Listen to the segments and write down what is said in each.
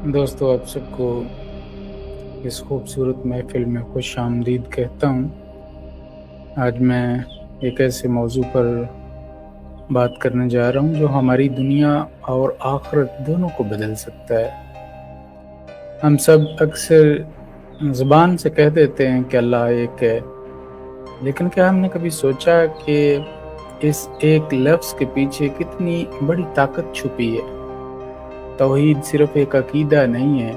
दोस्तों, आप सबको इस खूबसूरत महफ़िल में खुश आमदीद कहता हूँ। आज मैं एक ऐसे मौज़ू पर बात करने जा रहा हूँ जो हमारी दुनिया और आख़िरत दोनों को बदल सकता है। हम सब अक्सर ज़ुबान से कह देते हैं कि अल्लाह एक है, लेकिन क्या हमने कभी सोचा कि इस एक लफ्ज़ के पीछे कितनी बड़ी ताकत छुपी है? तौहीद सिर्फ़ एक अक़ीदा नहीं है,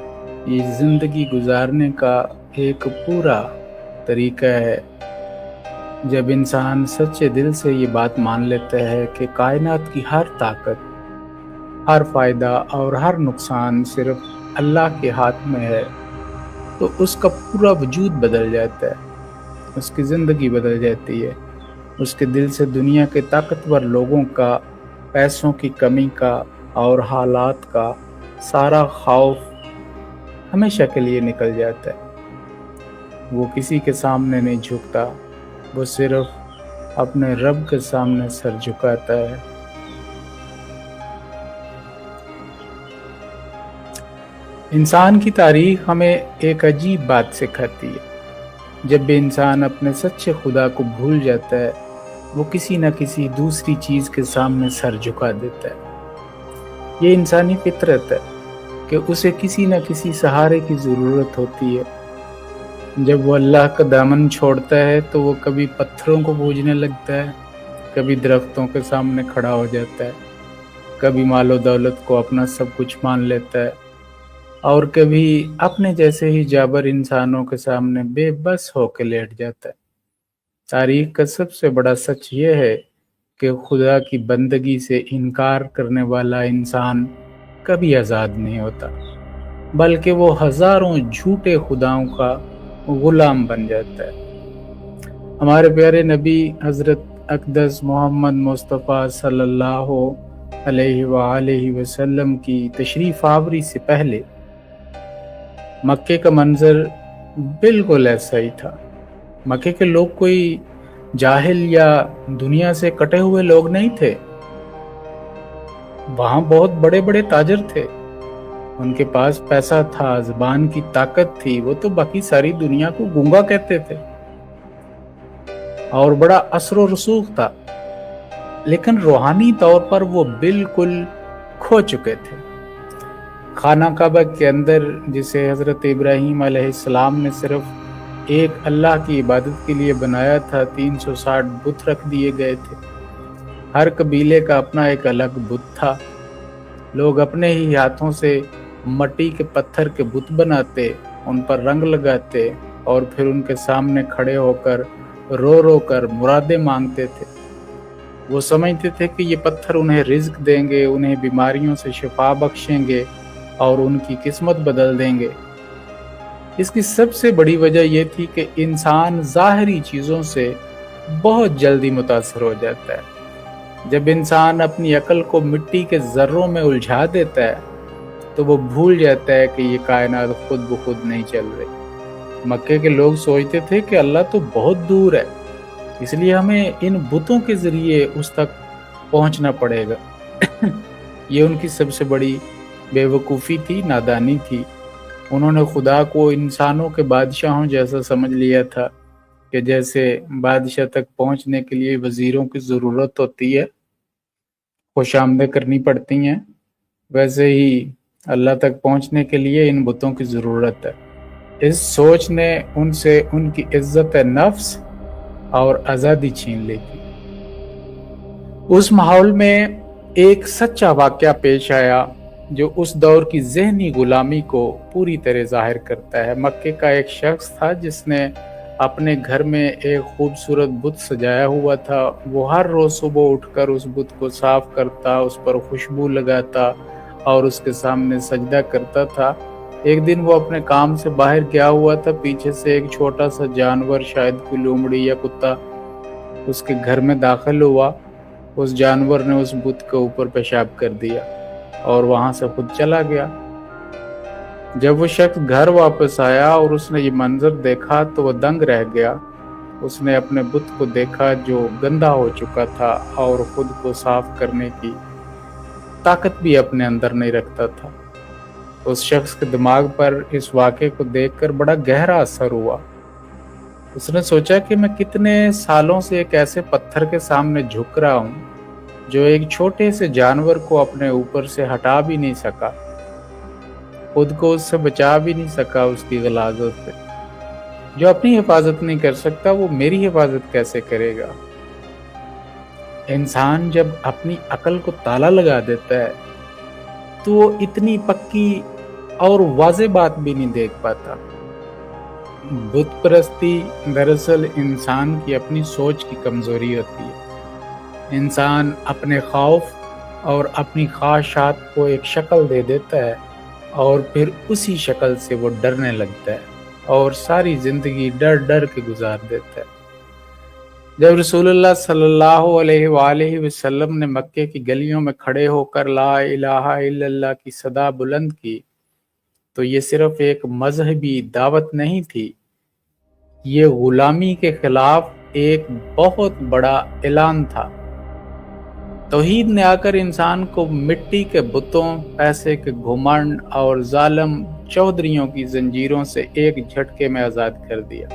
ये ज़िंदगी गुज़ारने का एक पूरा तरीक़ा है। जब इंसान सच्चे दिल से ये बात मान लेता है कि कायनात की हर ताकत, हर फ़ायदा और हर नुकसान सिर्फ़ अल्लाह के हाथ में है, तो उसका पूरा वजूद बदल जाता है, उसकी ज़िंदगी बदल जाती है। उसके दिल से दुनिया के ताकतवर लोगों का, पैसों की कमी का और हालात का सारा खौफ हमेशा के लिए निकल जाता है। वो किसी के सामने नहीं झुकता, वो सिर्फ अपने रब के सामने सर झुकाता है। इंसान की तारीख हमें एक अजीब बात सिखाती है। जब भी इंसान अपने सच्चे खुदा को भूल जाता है, वो किसी न किसी दूसरी चीज़ के सामने सर झुका देता है। ये इंसानी फितरत है कि उसे किसी न किसी सहारे की ज़रूरत होती है। जब वो अल्लाह का दामन छोड़ता है तो वो कभी पत्थरों को पूजने लगता है, कभी दरख्तों के सामने खड़ा हो जाता है, कभी मालो दौलत को अपना सब कुछ मान लेता है और कभी अपने जैसे ही जाबर इंसानों के सामने बेबस होकर लेट जाता है। तारीख का सबसे बड़ा सच ये है कि खुदा की बंदगी से इनकार करने वाला इंसान कभी आज़ाद नहीं होता, बल्कि वो हज़ारों झूठे खुदाओं का गुलाम बन जाता है। हमारे प्यारे नबी हज़रत अक़दस मोहम्मद मुस्तफ़ा सल्लल्लाहु अलैहि वसल्लम की तशरीफ़ आवरी से पहले मक्के का मंज़र बिल्कुल ऐसा ही था। मक्के के लोग कोई जाहिल या दुनिया से कटे हुए लोग नहीं थे। वहाँ बहुत बड़े बड़े ताजर थे, उनके पास पैसा था, ज़ुबान की ताकत थी, वो तो बाकी सारी दुनिया को गूंगा कहते थे और बड़ा असर व रसूख था, लेकिन रूहानी तौर पर वो बिल्कुल खो चुके थे। खाना काबा के अंदर, जिसे हज़रत इब्राहीम अलैहिस्सलाम ने सिर्फ एक अल्लाह की इबादत के लिए बनाया था, 360 बुत रख दिए गए थे। हर कबीले का अपना एक अलग बुत था। लोग अपने ही हाथों से मट्टी के पत्थर के बुत बनाते, उन पर रंग लगाते और फिर उनके सामने खड़े होकर रो रो कर मुरादें मांगते थे। वो समझते थे कि ये पत्थर उन्हें रिज़्क देंगे, उन्हें बीमारियों से शिफा बख्शेंगे और उनकी किस्मत बदल देंगे। इसकी सबसे बड़ी वजह यह थी कि इंसान ज़ाहिरी चीज़ों से बहुत जल्दी मुतासर हो जाता है। जब इंसान अपनी अक्ल को मिट्टी के ज़र्रों में उलझा देता है, तो वो भूल जाता है कि ये कायनात खुद ब खुद नहीं चल रही। मक्के के लोग सोचते थे कि अल्लाह तो बहुत दूर है, इसलिए हमें इन बुतों के ज़रिए उस तक पहुंचना पड़ेगा। ये उनकी सबसे बड़ी बेवकूफ़ी थी, नादानी थी। उन्होंने खुदा को इंसानों के बादशाहों जैसा समझ लिया था कि जैसे बादशाह तक पहुंचने के लिए वज़ीरों की ज़रूरत होती है, खुशामदें करनी पड़ती हैं, वैसे ही अल्लाह तक पहुंचने के लिए इन बुतों की ज़रूरत है। इस सोच ने उनसे उनकी इज़्ज़त नफ्स और आज़ादी छीन ली थी। उस माहौल में एक सच्चा वाक़या पेश आया जो उस दौर की ज़हनी गुलामी को पूरी तरह ज़ाहिर करता है। मक्के का एक शख्स था जिसने अपने घर में एक खूबसूरत बुत सजाया हुआ था। वो हर रोज़ सुबह उठकर उस बुत को साफ़ करता, उस पर खुशबू लगाता और उसके सामने सजदा करता था। एक दिन वो अपने काम से बाहर गया हुआ था, पीछे से एक छोटा सा जानवर, शायद कोई लोमड़ी या कुत्ता, उसके घर में दाखिल हुआ। उस जानवर ने उस बुत के ऊपर पेशाब कर दिया और वहाँ से खुद चला गया। जब वो शख्स घर वापस आया और उसने ये मंजर देखा तो वो दंग रह गया। उसने अपने बुत को देखा जो गंदा हो चुका था और खुद को साफ करने की ताकत भी अपने अंदर नहीं रखता था। उस शख्स के दिमाग पर इस वाक़े को देखकर बड़ा गहरा असर हुआ। उसने सोचा कि मैं कितने सालों से एक ऐसे पत्थर के सामने झुक रहा हूँ जो एक छोटे से जानवर को अपने ऊपर से हटा भी नहीं सका, खुद को उससे बचा भी नहीं सका उसकी गलाज़त से। जो अपनी हिफाजत नहीं कर सकता वो मेरी हिफाजत कैसे करेगा। इंसान जब अपनी अकल को ताला लगा देता है तो वो इतनी पक्की और वाज़ेह बात भी नहीं देख पाता। बुत परस्ती दरअसल इंसान की अपनी सोच की कमज़ोरी होती है। इंसान अपने खौफ और अपनी ख्वाहिशात को एक शक्ल दे देता है और फिर उसी शक्ल से वो डरने लगता है और सारी ज़िंदगी डर डर के गुजार देता है। जब रसूलुल्लाह सल्लल्लाहु अलैहि वसल्लम ने मक्के की गलियों में खड़े होकर ला इलाहा इल्लल्लाह की सदा बुलंद की तो ये सिर्फ एक मजहबी दावत नहीं थी, ये गुलामी के खिलाफ एक बहुत बड़ा ऐलान था। तौहीद ने आकर इंसान को मिट्टी के बुतों, पैसे के घुमंड और जालिम चौधरियों की जंजीरों से एक झटके में आज़ाद कर दिया।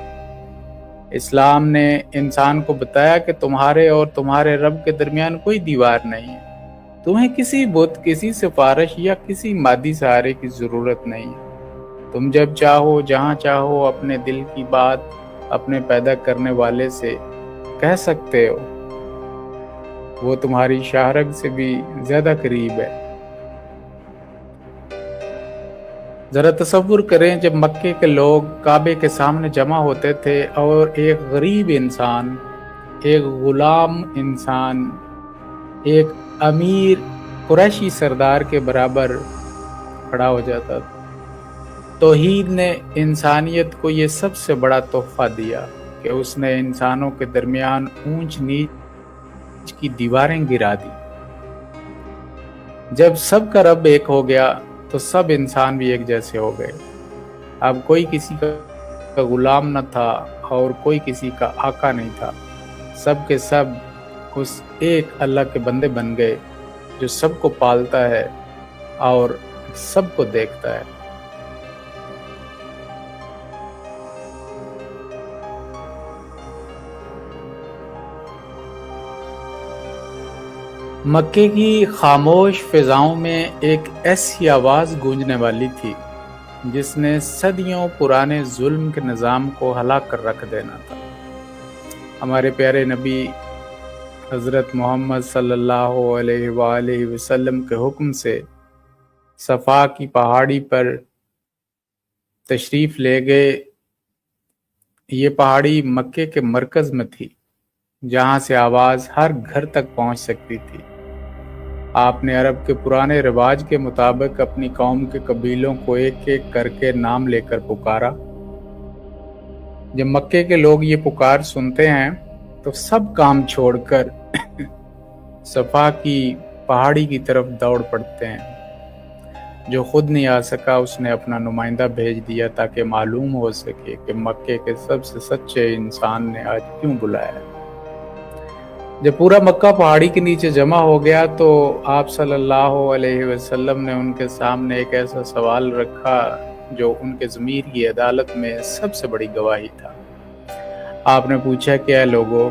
इस्लाम ने इंसान को बताया कि तुम्हारे और तुम्हारे रब के दरमियान कोई दीवार नहीं है। तुम्हें किसी बुत, किसी सिफारिश या किसी मादी सहारे की ज़रूरत नहीं है। तुम जब चाहो, जहाँ चाहो, अपने दिल की बात अपने पैदा करने वाले से कह सकते हो। वो तुम्हारी शाहरग से भी ज़्यादा करीब है। ज़रा तसव्वुर करें, जब मक्के के लोग काबे के सामने जमा होते थे और एक गरीब इंसान, एक गुलाम इंसान, एक अमीर कुरैशी सरदार के बराबर खड़ा हो जाता था। तौहीद ने इंसानियत को ये सबसे बड़ा तोहफा दिया कि उसने इंसानों के दरमियान ऊंच नीच की दीवारें गिरा दी। जब सबका रब एक हो गया तो सब इंसान भी एक जैसे हो गए। अब कोई किसी का गुलाम न था और कोई किसी का आका नहीं था। सब के सब उस एक अल्लाह के बंदे बन गए जो सबको पालता है और सबको देखता है। मक्के की खामोश फिजाओं में एक ऐसी आवाज़ गूंजने वाली थी जिसने सदियों पुराने जुल्म के निज़ाम को हला कर रख देना था। हमारे प्यारे नबी हज़रत मोहम्मद सल्लल्लाहु अलैहि वसल्लम के हुक्म से सफ़ा की पहाड़ी पर तशरीफ़ ले गए। ये पहाड़ी मक्के के मरकज़ में थी जहाँ से आवाज़ हर घर तक पहुँच सकती थी। आपने अरब के पुराने रिवाज के मुताबिक अपनी कौम के कबीलों को एक एक करके नाम लेकर पुकारा। जब मक्के के लोग ये पुकार सुनते हैं तो सब काम छोड़कर सफा की पहाड़ी की तरफ दौड़ पड़ते हैं। जो खुद नहीं आ सका उसने अपना नुमाइंदा भेज दिया ताकि मालूम हो सके कि मक्के के सबसे सच्चे इंसान ने आज क्यों बुलाया है। जब पूरा मक्का पहाड़ी के नीचे जमा हो गया तो आप सल्लल्लाहु अलैहि वसल्लम ने उनके सामने एक ऐसा सवाल रखा जो उनके ज़मीर की अदालत में सबसे बड़ी गवाही था। आपने पूछा, क्या लोगों,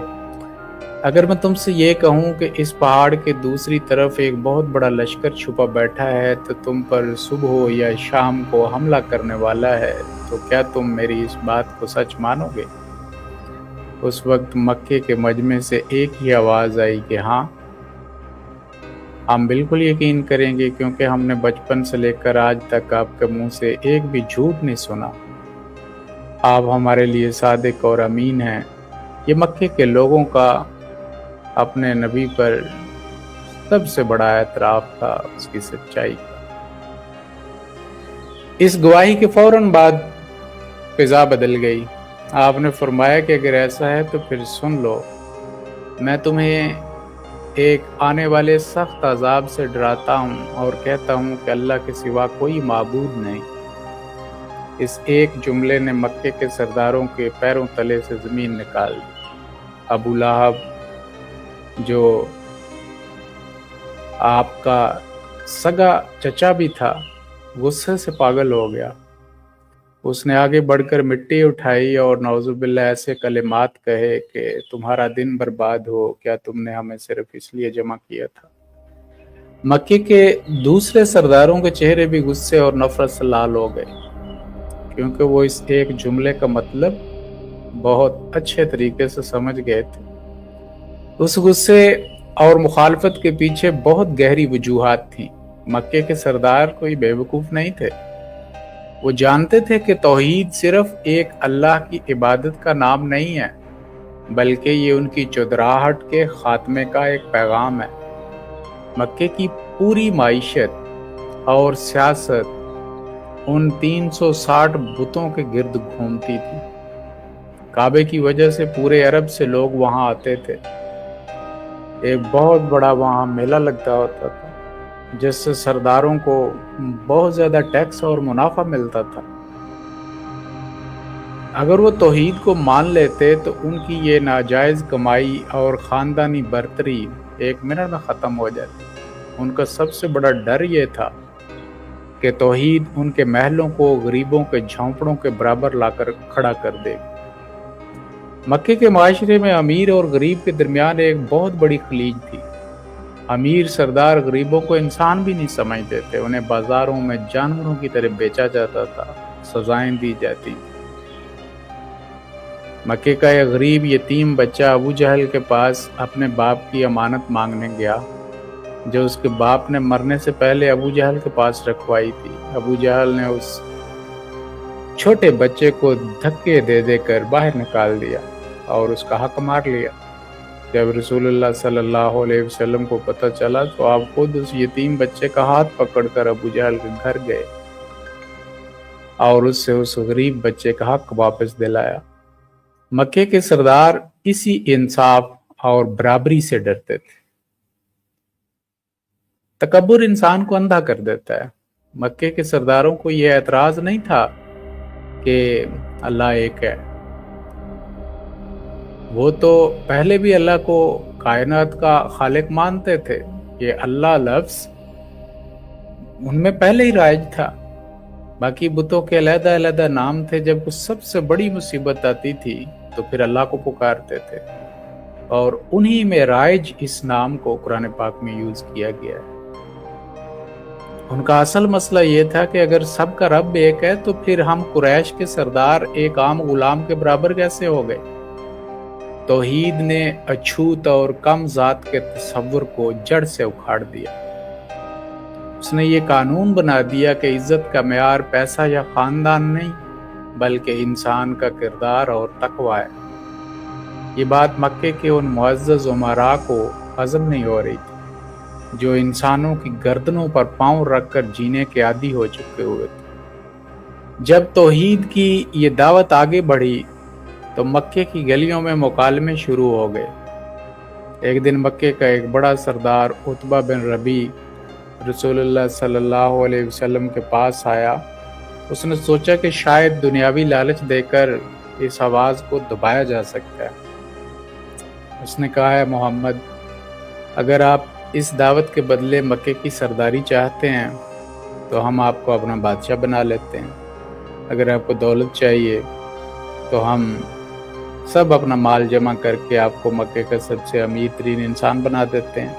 अगर मैं तुमसे ये कहूँ कि इस पहाड़ के दूसरी तरफ एक बहुत बड़ा लश्कर छुपा बैठा है तो तुम पर सुबह या शाम को हमला करने वाला है, तो क्या तुम मेरी इस बात को सच मानोगे? उस वक्त मक्के के मजमे से एक ही आवाज़ आई कि हाँ, हम बिल्कुल यकीन करेंगे, क्योंकि हमने बचपन से लेकर आज तक आपके मुंह से एक भी झूठ नहीं सुना। आप हमारे लिए सादिक और अमीन हैं। ये मक्के के लोगों का अपने नबी पर सबसे बड़ा एतराफ़ था, उसकी सच्चाई का। इस गवाही के फौरन बाद फिजा बदल गई। आपने फरमाया कि अगर ऐसा है तो फिर सुन लो, मैं तुम्हें एक आने वाले सख्त अजाब से डराता हूँ और कहता हूँ कि अल्लाह के सिवा कोई माबूद नहीं। इस एक जुमले ने मक्के के सरदारों के पैरों तले से ज़मीन निकाल दी। अबू लहब, जो आपका सगा चचा भी था, गुस्से से पागल हो गया। उसने आगे बढ़कर मिट्टी उठाई और नौजुबिल्ला ऐसे कलिमात कहे कि तुम्हारा दिन बर्बाद हो, क्या तुमने हमें सिर्फ इसलिए जमा किया था। मक्के के दूसरे सरदारों के चेहरे भी गुस्से और नफरत से लाल हो गए, क्योंकि वो इस एक जुमले का मतलब बहुत अच्छे तरीके से समझ गए थे। उस गुस्से और मुखालफत के पीछे बहुत गहरी वजूहात थी। मक्के के सरदार कोई बेवकूफ नहीं थे। वो जानते थे कि तौहीद सिर्फ एक अल्लाह की इबादत का नाम नहीं है, बल्कि ये उनकी चुदराहट के खात्मे का एक पैगाम है। मक्के की पूरी माइशत और सियासत उन 360 बुतों के गिर्द घूमती थी। काबे की वजह से पूरे अरब से लोग वहां आते थे। एक बहुत बड़ा वहां मेला लगता होता था, जिससे सरदारों को बहुत ज्यादा टैक्स और मुनाफा मिलता था। अगर वो तौहीद को मान लेते तो उनकी ये नाजायज कमाई और खानदानी बर्तरी एक मिनट में खत्म हो जाती। उनका सबसे बड़ा डर ये था कि तौहीद उनके महलों को गरीबों के झोंपड़ों के बराबर लाकर खड़ा कर देगी। मक्के के माशरे में अमीर और गरीब के दरमियान एक बहुत बड़ी खलीज थी। अमीर सरदार गरीबों को इंसान भी नहीं समझते थे। उन्हें बाजारों में जानवरों की तरह बेचा जाता था, सजाएं दी जाती थी। मक्के का एक गरीब यतीम बच्चा अबू जहल के पास अपने बाप की अमानत मांगने गया, जो उसके बाप ने मरने से पहले अबू जहल के पास रखवाई थी। अबू जहल ने उस छोटे बच्चे को धक्के दे देकर बाहर निकाल दिया और उसका हक मार लिया। जब रसूलुल्लाह सल्लल्लाहु अलैहि वसल्लम को पता चला तो आप खुद उस यतीम बच्चे का हाथ पकड़कर अबू जहल के घर गए और उससे उस गरीब बच्चे का हक वापस दिलाया। मक्के के सरदार इसी इंसाफ और बराबरी से डरते थे। तकब्बुर इंसान को अंधा कर देता है। मक्के के सरदारों को यह एतराज नहीं था कि अल्लाह एक है। वो तो पहले भी अल्लाह को कायनात का खालिक मानते थे। ये अल्लाह लफ्ज उनमें पहले ही राइज था। बाकी बुतों के अलग अलग नाम थे। जब कुछ सबसे बड़ी मुसीबत आती थी तो फिर अल्लाह को पुकारते थे, और उन्हीं में राइज इस नाम को कुरान पाक में यूज किया गया है। उनका असल मसला ये था कि अगर सबका रब एक है तो फिर हम कुरैश के सरदार एक आम गुलाम के बराबर कैसे हो गए। तौहीद ने अछूत और कम जात के तसव्वुर को जड़ से उखाड़ दिया। उसने ये कानून बना दिया कि इज्जत का मेयार पैसा या खानदान नहीं, बल्कि इंसान का किरदार और तकवा है। ये बात मक्के के उन मुअज़्ज़ज़ उमरा को हज़म नहीं हो रही थी, जो इंसानों की गर्दनों पर पांव रखकर जीने के आदी हो चुके हुए थे। जब तौहीद की ये दावत आगे बढ़ी तो मक्के की गलियों में मुकालमे शुरू हो गए। एक दिन मक्के का एक बड़ा सरदार उतबा बिन रबी रसूलुल्लाह सल्लल्लाहु अलैहि वसल्लम के पास आया। उसने सोचा कि शायद दुनियावी लालच देकर इस आवाज़ को दबाया जा सकता है। उसने कहा, है मोहम्मद, अगर आप इस दावत के बदले मक्के की सरदारी चाहते हैं तो हम आपको अपना बादशाह बना लेते हैं। अगर आपको दौलत चाहिए तो हम सब अपना माल जमा करके आपको मक्के का सबसे अमीर तरीन इंसान बना देते हैं।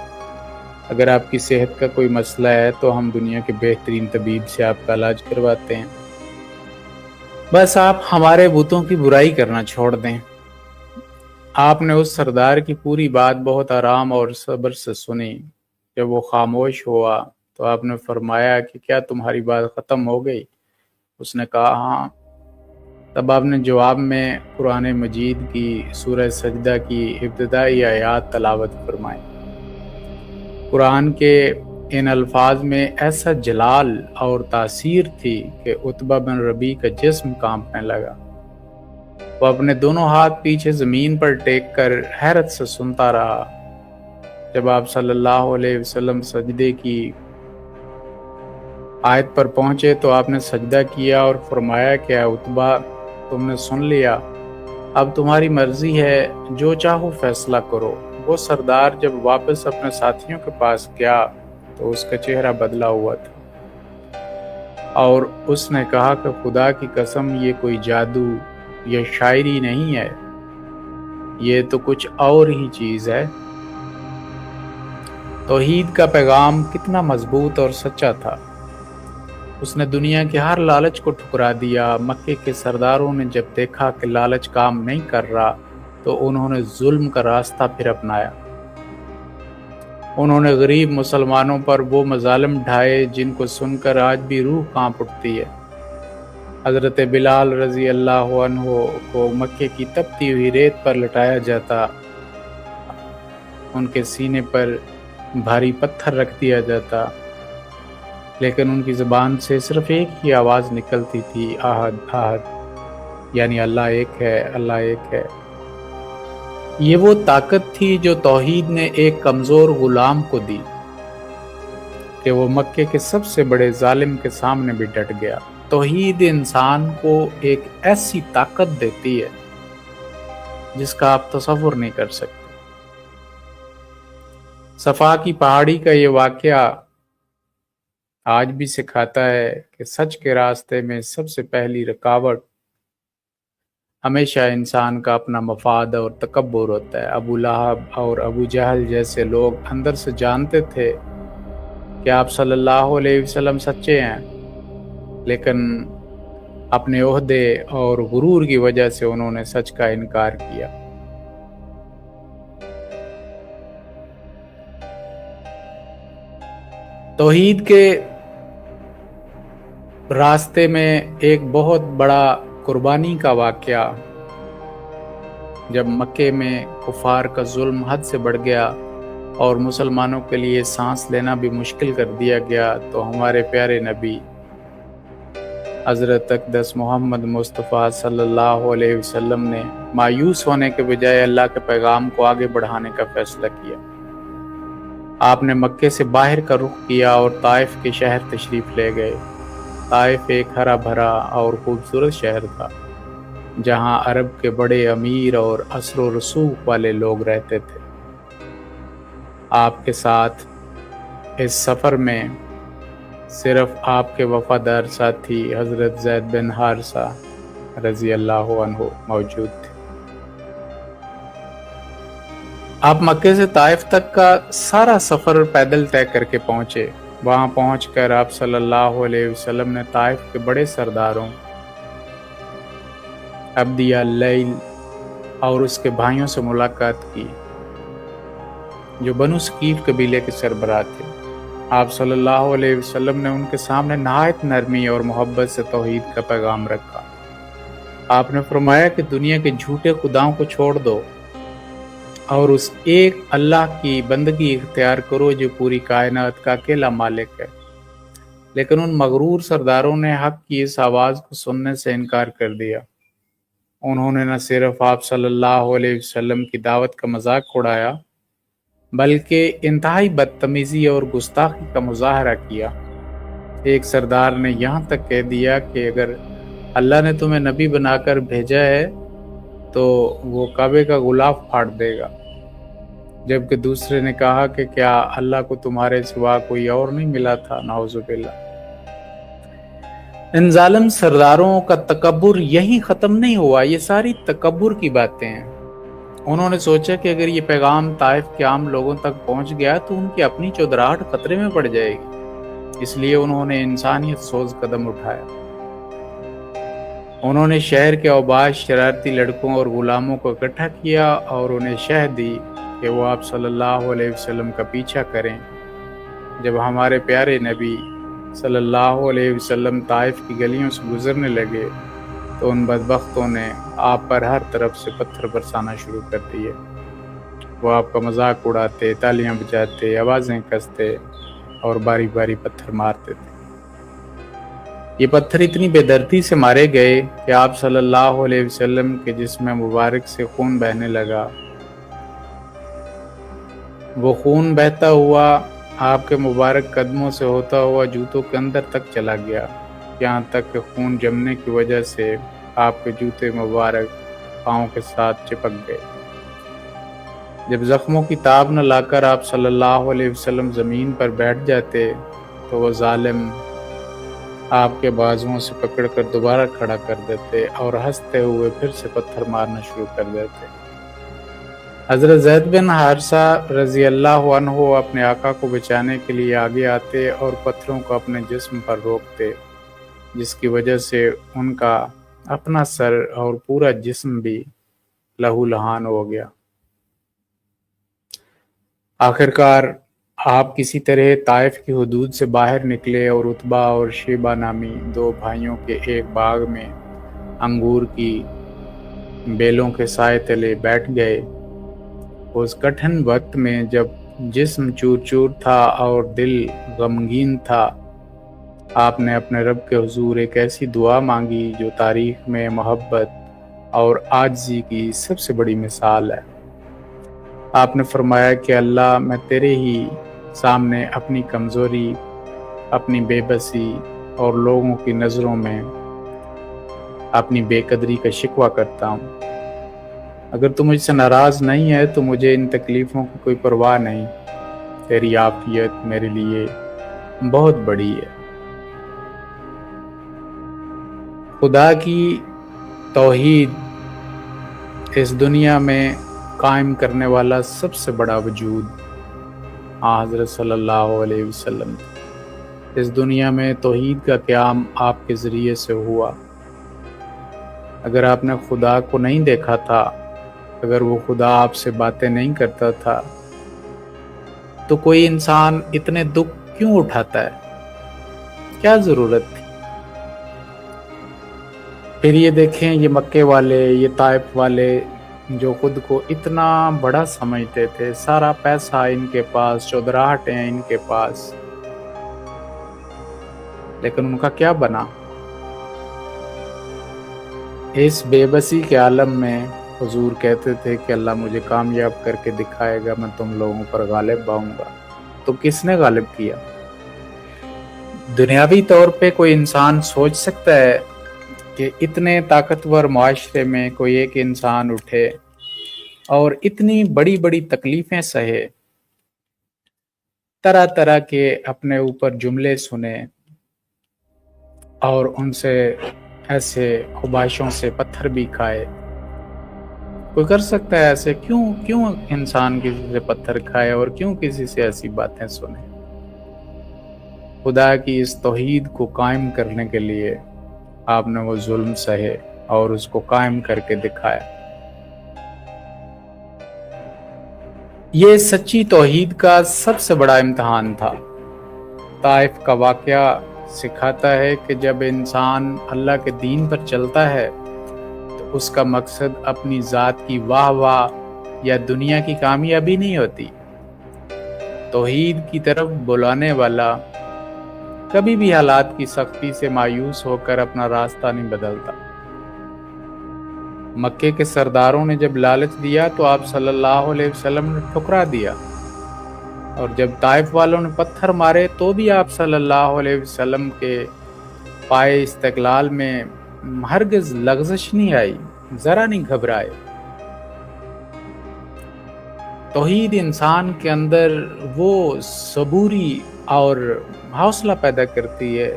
अगर आपकी सेहत का कोई मसला है तो हम दुनिया के बेहतरीन तबीब से आपका इलाज करवाते हैं। बस आप हमारे बुतों की बुराई करना छोड़ दें। आपने उस सरदार की पूरी बात बहुत आराम और सब्र से सुनी। जब वो खामोश हुआ तो आपने फरमाया कि क्या तुम्हारी बात ख़त्म हो गई? उसने कहा, हाँ। तब आपने जवाब में कुरान मजीद की सूरह सजदा की इब्तिदाई आयात तलावत फरमाई। कुरान के इन अल्फाज में ऐसा जलाल और तासीर थी कि उतबा बिन रबी का जिस्म कांपने लगा। वो अपने दोनों हाथ पीछे ज़मीन पर टेक कर हैरत से सुनता रहा। जब आप सल्लल्लाहु अलैहि वसल्लम सजदे की आयत पर पहुंचे तो आपने सजदा किया और फरमाया कि उतबा, तुमने सुन लिया, अब तुम्हारी मर्जी है, जो चाहो फैसला करो। वो सरदार जब वापस अपने साथियों के पास गया तो उसका चेहरा बदला हुआ था। اور اس نے کہا کہ خدا کی قسم یہ کوئی جادو یا شاعری نہیں ہے، یہ تو کچھ اور ہی چیز ہے۔ توحید کا پیغام کتنا مضبوط اور سچا تھا۔ اس نے دنیا کے ہر لالچ کو ٹھکرا دیا۔ مکے کے سرداروں نے جب دیکھا کہ لالچ کام نہیں کر رہا تو انہوں نے ظلم کا راستہ پھر اپنایا۔ انہوں نے غریب مسلمانوں پر وہ مظالم ڈھائے جن کو سن کر آج بھی روح کانپ اٹھتی ہے۔ حضرت بلال رضی اللہ عنہ کو مکے کی تپتی ہوئی ریت پر لٹایا جاتا، ان کے سینے پر بھاری پتھر رکھ دیا جاتا، لیکن ان کی زبان سے صرف ایک ہی آواز نکلتی تھی، احد احد، یعنی اللہ ایک ہے، اللہ ایک ہے۔ یہ وہ طاقت تھی جو توحید نے ایک کمزور غلام کو دی کہ وہ مکے کے سب سے بڑے ظالم کے سامنے بھی ڈٹ گیا۔ توحید انسان کو ایک ایسی طاقت دیتی ہے جس کا آپ تصور نہیں کر سکتے۔ صفا کی پہاڑی کا یہ واقعہ آج بھی سکھاتا ہے کہ سچ کے راستے میں سب سے پہلی رکاوٹ ہمیشہ انسان کا اپنا مفاد اور تکبر ہوتا ہے۔ ابو لہب اور ابو جہل جیسے لوگ اندر سے جانتے تھے کہ آپ صلی اللہ علیہ وسلم سچے ہیں، لیکن اپنے عہدے اور غرور کی وجہ سے انہوں نے سچ کا انکار کیا۔ توحید کے راستے میں ایک بہت بڑا قربانی کا واقعہ، جب مکے میں کفار کا ظلم حد سے بڑھ گیا اور مسلمانوں کے لیے سانس لینا بھی مشکل کر دیا گیا، تو ہمارے پیارے نبی حضرت اقدس محمد مصطفیٰ صلی اللہ علیہ وسلم نے مایوس ہونے کے بجائے اللہ کے پیغام کو آگے بڑھانے کا فیصلہ کیا۔ آپ نے مکے سے باہر کا رخ کیا اور طائف کے شہر تشریف لے گئے۔ طائف ایک ہرا بھرا اور خوبصورت شہر تھا جہاں عرب کے بڑے امیر اور اثر و رسوخ والے لوگ رہتے تھے۔ آپ کے ساتھ اس سفر میں صرف آپ کے وفادار ساتھی حضرت زید بن حارثہ رضی اللہ عنہ موجود تھے۔ آپ مکے سے طائف تک کا سارا سفر پیدل طے کر کے پہنچے۔ وہاں پہنچ کر آپ صلی اللہ علیہ وسلم نے طائف کے بڑے سرداروں عبدیہ اللیل اور اس کے بھائیوں سے ملاقات کی جو بنو ثقیف قبیلے کے سربراہ تھے۔ آپ صلی اللہ علیہ وسلم نے ان کے سامنے نہایت نرمی اور محبت سے توحید کا پیغام رکھا۔ آپ نے فرمایا کہ دنیا کے جھوٹے خداؤں کو چھوڑ دو اور اس ایک اللہ کی بندگی اختیار کرو جو پوری کائنات کا اکیلا مالک ہے۔ لیکن ان مغرور سرداروں نے حق کی اس آواز کو سننے سے انکار کر دیا۔ انہوں نے نہ صرف آپ صلی اللہ علیہ وسلم کی دعوت کا مذاق اڑایا بلکہ انتہائی بدتمیزی اور گستاخی کا مظاہرہ کیا۔ ایک سردار نے یہاں تک کہہ دیا کہ اگر اللہ نے تمہیں نبی بنا کر بھیجا ہے تو وہ کعبے کا غلاف پھاڑ دے گا، جبکہ دوسرے نے کہا کہ کیا اللہ کو تمہارے سوا کوئی اور نہیں ملا تھا؟ نعوذ باللہ۔ ان ظالم سرداروں کا تکبر یہی ختم نہیں ہوا، یہ ساری تکبر کی باتیں ہیں۔ انہوں نے سوچا کہ اگر یہ پیغام طائف کے عام لوگوں تک پہنچ گیا تو ان کی اپنی چودراہٹ خطرے میں پڑ جائے گی، اس لیے انہوں نے انسانیت سوز قدم اٹھایا۔ انہوں نے شہر کے اوباش شرارتی لڑکوں اور غلاموں کو اکٹھا کیا اور انہیں شہ دی کہ وہ آپ صلی اللہ علیہ وسلم کا پیچھا کریں۔ جب ہمارے پیارے نبی صلی اللہ علیہ وسلم طائف کی گلیوں سے گزرنے لگے تو ان بدبختوں نے آپ پر ہر طرف سے پتھر برسانا شروع کر دیے۔ وہ آپ کا مذاق اڑاتے، تالیاں بجاتے، آوازیں کستے اور باری باری پتھر مارتے تھے۔ یہ پتھر اتنی بے دردی سے مارے گئے کہ آپ صلی اللہ علیہ وسلم کے جسم مبارک سے خون بہنے لگا۔ وہ خون بہتا ہوا آپ کے مبارک قدموں سے ہوتا ہوا جوتوں کے اندر تک چلا گیا، یہاں تک کہ خون جمنے کی وجہ سے آپ کے جوتے مبارک پاؤں کے ساتھ چپک گئے۔ جب زخموں کی تاب نہ لا کر آپ صلی اللہ علیہ وسلم زمین پر بیٹھ جاتے تو وہ ظالم آپ کے بازوؤں سے پکڑ کر دوبارہ کھڑا کر دیتے اور ہنستے ہوئے پھر سے پتھر مارنا شروع کر دیتے۔ حضرت زید بن حارثہ رضی اللہ عنہ اپنے آقا کو بچانے کے لیے آگے آتے اور پتھروں کو اپنے جسم پر روکتے، جس کی وجہ سے ان کا اپنا سر اور پورا جسم بھی لہو لہان ہو گیا۔ آخرکار آپ کسی طرح طائف کی حدود سے باہر نکلے اور عتبہ اور شیبہ نامی دو بھائیوں کے ایک باغ میں انگور کی بیلوں کے سائے تلے بیٹھ گئے۔ اس کٹھن وقت میں جب جسم چور چور تھا اور دل غمگین تھا، آپ نے اپنے رب کے حضور ایک ایسی دعا مانگی جو تاریخ میں محبت اور عاجزی کی سب سے بڑی مثال ہے۔ آپ نے فرمایا کہ اللہ، میں تیرے ہی سامنے اپنی کمزوری، اپنی بے بسی اور لوگوں کی نظروں میں اپنی بے قدری کا شکوہ کرتا ہوں۔ اگر تو مجھ سے ناراض نہیں ہے تو مجھے ان تکلیفوں کی کوئی پرواہ نہیں، تیری عافیت میرے لیے بہت بڑی ہے۔ خدا کی توحید اس دنیا میں قائم کرنے والا سب سے بڑا وجود حضرت صلی اللہ علیہ وسلم۔ اس دنیا میں توحید کا قیام آپ کے ذریعے سے ہوا۔ اگر آپ نے خدا کو نہیں دیکھا تھا، اگر وہ خدا آپ سے باتیں نہیں کرتا تھا، تو کوئی انسان اتنے دکھ کیوں اٹھاتا ہے؟ کیا ضرورت تھی؟ پھر یہ دیکھیں، یہ مکے والے، یہ طائف والے جو خود کو اتنا بڑا سمجھتے تھے، سارا پیسہ ان کے پاس، چودراہٹیں ان کے پاس، لیکن ان کا کیا بنا؟ اس بے بسی کے عالم میں حضور کہتے تھے کہ اللہ مجھے کامیاب کر کے دکھائے گا، میں تم لوگوں پر غالب آؤں گا۔ تو کس نے غالب کیا؟ دنیاوی طور پہ کوئی انسان سوچ سکتا ہے کہ اتنے طاقتور معاشرے میں کوئی ایک انسان اٹھے اور اتنی بڑی بڑی تکلیفیں سہے، طرح طرح کے اپنے اوپر جملے سنے اور ان سے ایسے خباشوں سے پتھر بھی کھائے؟ کوئی کر سکتا ہے ایسے؟ کیوں انسان کسی سے پتھر کھائے اور کیوں کسی سے ایسی باتیں سنے؟ خدا کی اس توحید کو قائم کرنے کے لیے آپ نے وہ ظلم سہے اور اس کو قائم کر کے دکھایا۔ یہ سچی توحید کا سب سے بڑا امتحان تھا۔ طائف کا واقعہ سکھاتا ہے کہ جب انسان اللہ کے دین پر چلتا ہے تو اس کا مقصد اپنی ذات کی واہ واہ یا دنیا کی کامیابی نہیں ہوتی۔ توحید کی طرف بلانے والا کبھی بھی حالات کی سختی سے مایوس ہو کر اپنا راستہ نہیں بدلتا۔ مکے کے سرداروں نے جب لالچ دیا تو آپ صلی اللہ علیہ وسلم نے ٹھکرا دیا، اور جب طائف والوں نے پتھر مارے تو بھی آپ صلی اللہ علیہ وسلم کے پائے استقلال میں ہرگز لغزش نہیں آئی، ذرا نہیں گھبرائے۔ توحید انسان کے اندر وہ صبوری اور حوصلہ پیدا کرتی ہے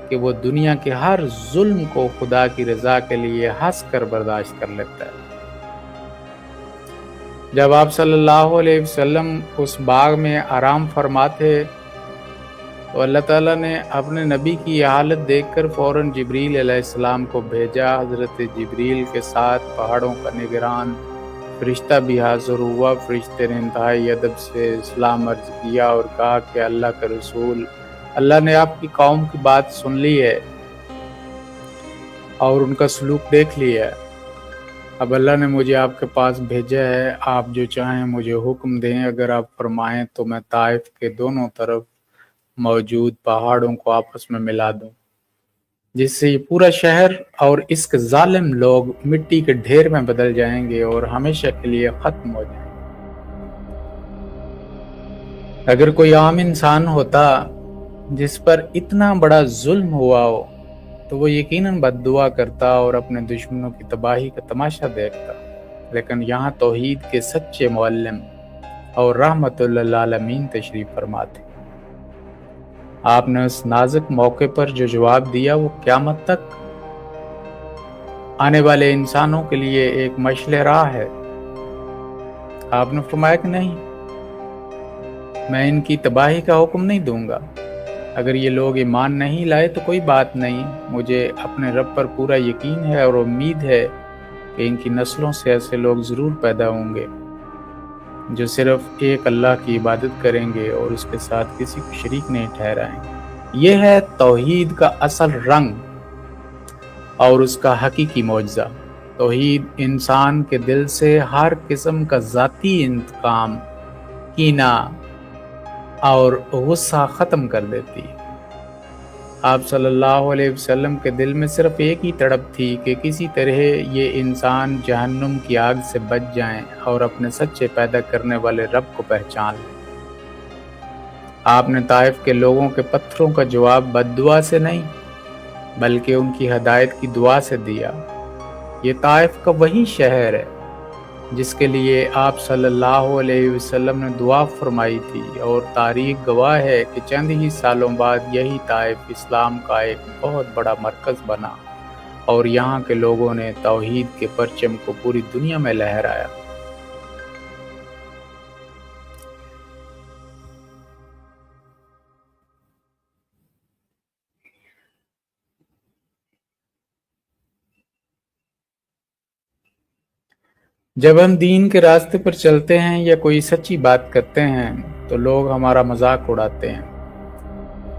کہ وہ دنیا کے ہر ظلم کو خدا کی رضا کے لیے ہنس کر برداشت کر لیتا ہے۔ جب آپ صلی اللہ علیہ وسلم اس باغ میں آرام فرماتے تو اللہ تعالیٰ نے اپنے نبی کی یہ حالت دیکھ کر فوراً جبریل علیہ السلام کو بھیجا۔ حضرت جبریل کے ساتھ پہاڑوں کا نگران فرشتہ بھی حاضر ہوا۔ فرشتے نے انتہائی ادب سے سلام عرض کیا اور کہا کہ اللہ کا رسول، اللہ نے آپ کی قوم کی بات سن لی ہے اور ان کا سلوک دیکھ لیا ہے۔ اب اللہ نے مجھے آپ کے پاس بھیجا ہے، آپ جو چاہیں مجھے حکم دیں، اگر آپ فرمائیں تو میں طائف کے دونوں طرف موجود پہاڑوں کو آپس میں ملا دوں، جس سے یہ پورا شہر اور اس کے ظالم لوگ مٹی کے ڈھیر میں بدل جائیں گے اور ہمیشہ کے لیے ختم ہو جائیں گے۔ اگر کوئی عام انسان ہوتا جس پر اتنا بڑا ظلم ہوا ہو تو وہ یقیناً بد دعا کرتا اور اپنے دشمنوں کی تباہی کا تماشا دیکھتا، لیکن یہاں توحید کے سچے معلم اور رحمت للعالمین تشریف فرما تھے۔ आपने उस नाजुक मौके पर जो जवाब दिया वो क़यामत तक आने वाले इंसानों के लिए एक मशअल राह है। आपने फरमाया कि नहीं, मैं इनकी तबाही का हुक्म नहीं दूंगा। अगर ये लोग ईमान नहीं लाए तो कोई बात नहीं, मुझे अपने रब पर पूरा यकीन है और उम्मीद है कि इनकी नस्लों से ऐसे लोग ज़रूर पैदा होंगे जो सिर्फ एक अल्लाह की इबादत करेंगे और उसके साथ किसी को शरीक नहीं ठहराएंगे। यह है तौहीद का असल रंग और उसका हकीकी मौजज़ा। तौहीद इंसान के दिल से हर किस्म का ज़ाती इंतकाम, कीना और गुस्सा ख़त्म कर देती है। आप सल्लल्लाहु अलैहि वसल्लम के दिल में सिर्फ एक ही तड़प थी कि किसी तरह ये इंसान जहन्नुम की आग से बच जाएं और अपने सच्चे पैदा करने वाले रब को पहचान लें। आपने ताइफ के लोगों के पत्थरों का जवाब बद्दुआ से नहीं बल्कि उनकी हदायत की दुआ से दिया। ये ताइफ का वही शहर है जिसके लिए आप सल्लल्लाहु अलैहि वसल्लम ने दुआ फरमाई थी, और तारीख गवाह है कि चंद ही सालों बाद यही ताइफ इस्लाम का एक बहुत बड़ा मरकज़ बना और यहाँ के लोगों ने तौहीद के परचम को पूरी दुनिया में लहराया। जब हम दीन के रास्ते पर चलते हैं या कोई सच्ची बात करते हैं तो लोग हमारा मजाक उड़ाते हैं,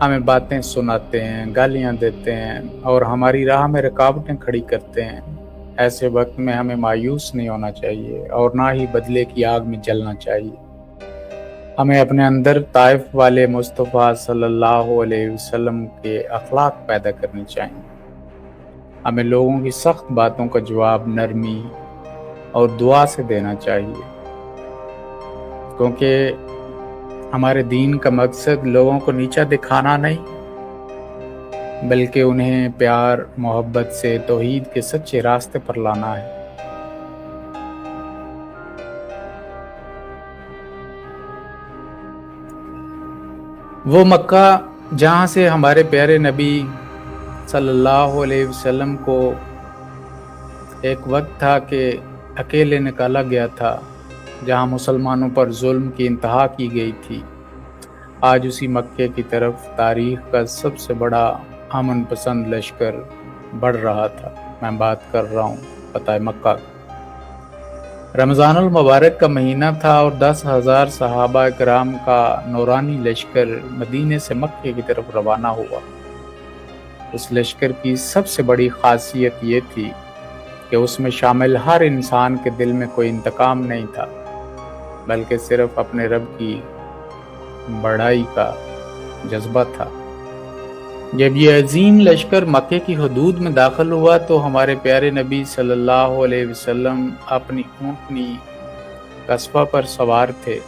हमें बातें सुनाते हैं, गालियां देते हैं और हमारी राह में रुकावटें खड़ी करते हैं। ऐसे वक्त में हमें मायूस नहीं होना चाहिए और ना ही बदले की आग में जलना चाहिए। हमें अपने अंदर ताइफ वाले मुस्तफ़ा सल्लल्लाहु अलैहि वसल्लम के अखलाक पैदा करने चाहिए। हमें लोगों की सख्त बातों का जवाब नरमी और दुआ से देना चाहिए, क्योंकि हमारे दीन का मकसद लोगों को नीचा दिखाना नहीं बल्कि उन्हें प्यार मोहब्बत से तौहीद के सच्चे रास्ते पर लाना है। वो मक्का जहाँ से हमारे प्यारे नबी सल्लल्लाहु अलैहि वसल्लम को एक वक्त था कि अकेले निकाला गया था, जहां मुसलमानों पर जुल्म की इंतहा की गई थी, आज उसी मक्के की तरफ तारीख का सबसे बड़ा अमन पसंद लश्कर बढ़ रहा था। मैं बात कर रहा हूँ फतह मक्का। रमज़ानुल मुबारक का महीना था और 10,000 सहाबा किराम का नूरानी लश्कर मदीने से मक्के की तरफ रवाना हुआ। उस लश्कर की सबसे बड़ी खासियत ये थी कि उसमें शामिल हर इंसान के दिल में कोई इंतकाम नहीं था, बल्कि सिर्फ अपने रब की बड़ाई का जज्बा था। जब ये अजीम लश्कर मक्के की हदूद में दाखिल हुआ तो हमारे प्यारे नबी सल्लल्लाहु अलैहि वसल्लम अपनी ऊँटनी कस्बा पर सवार थे।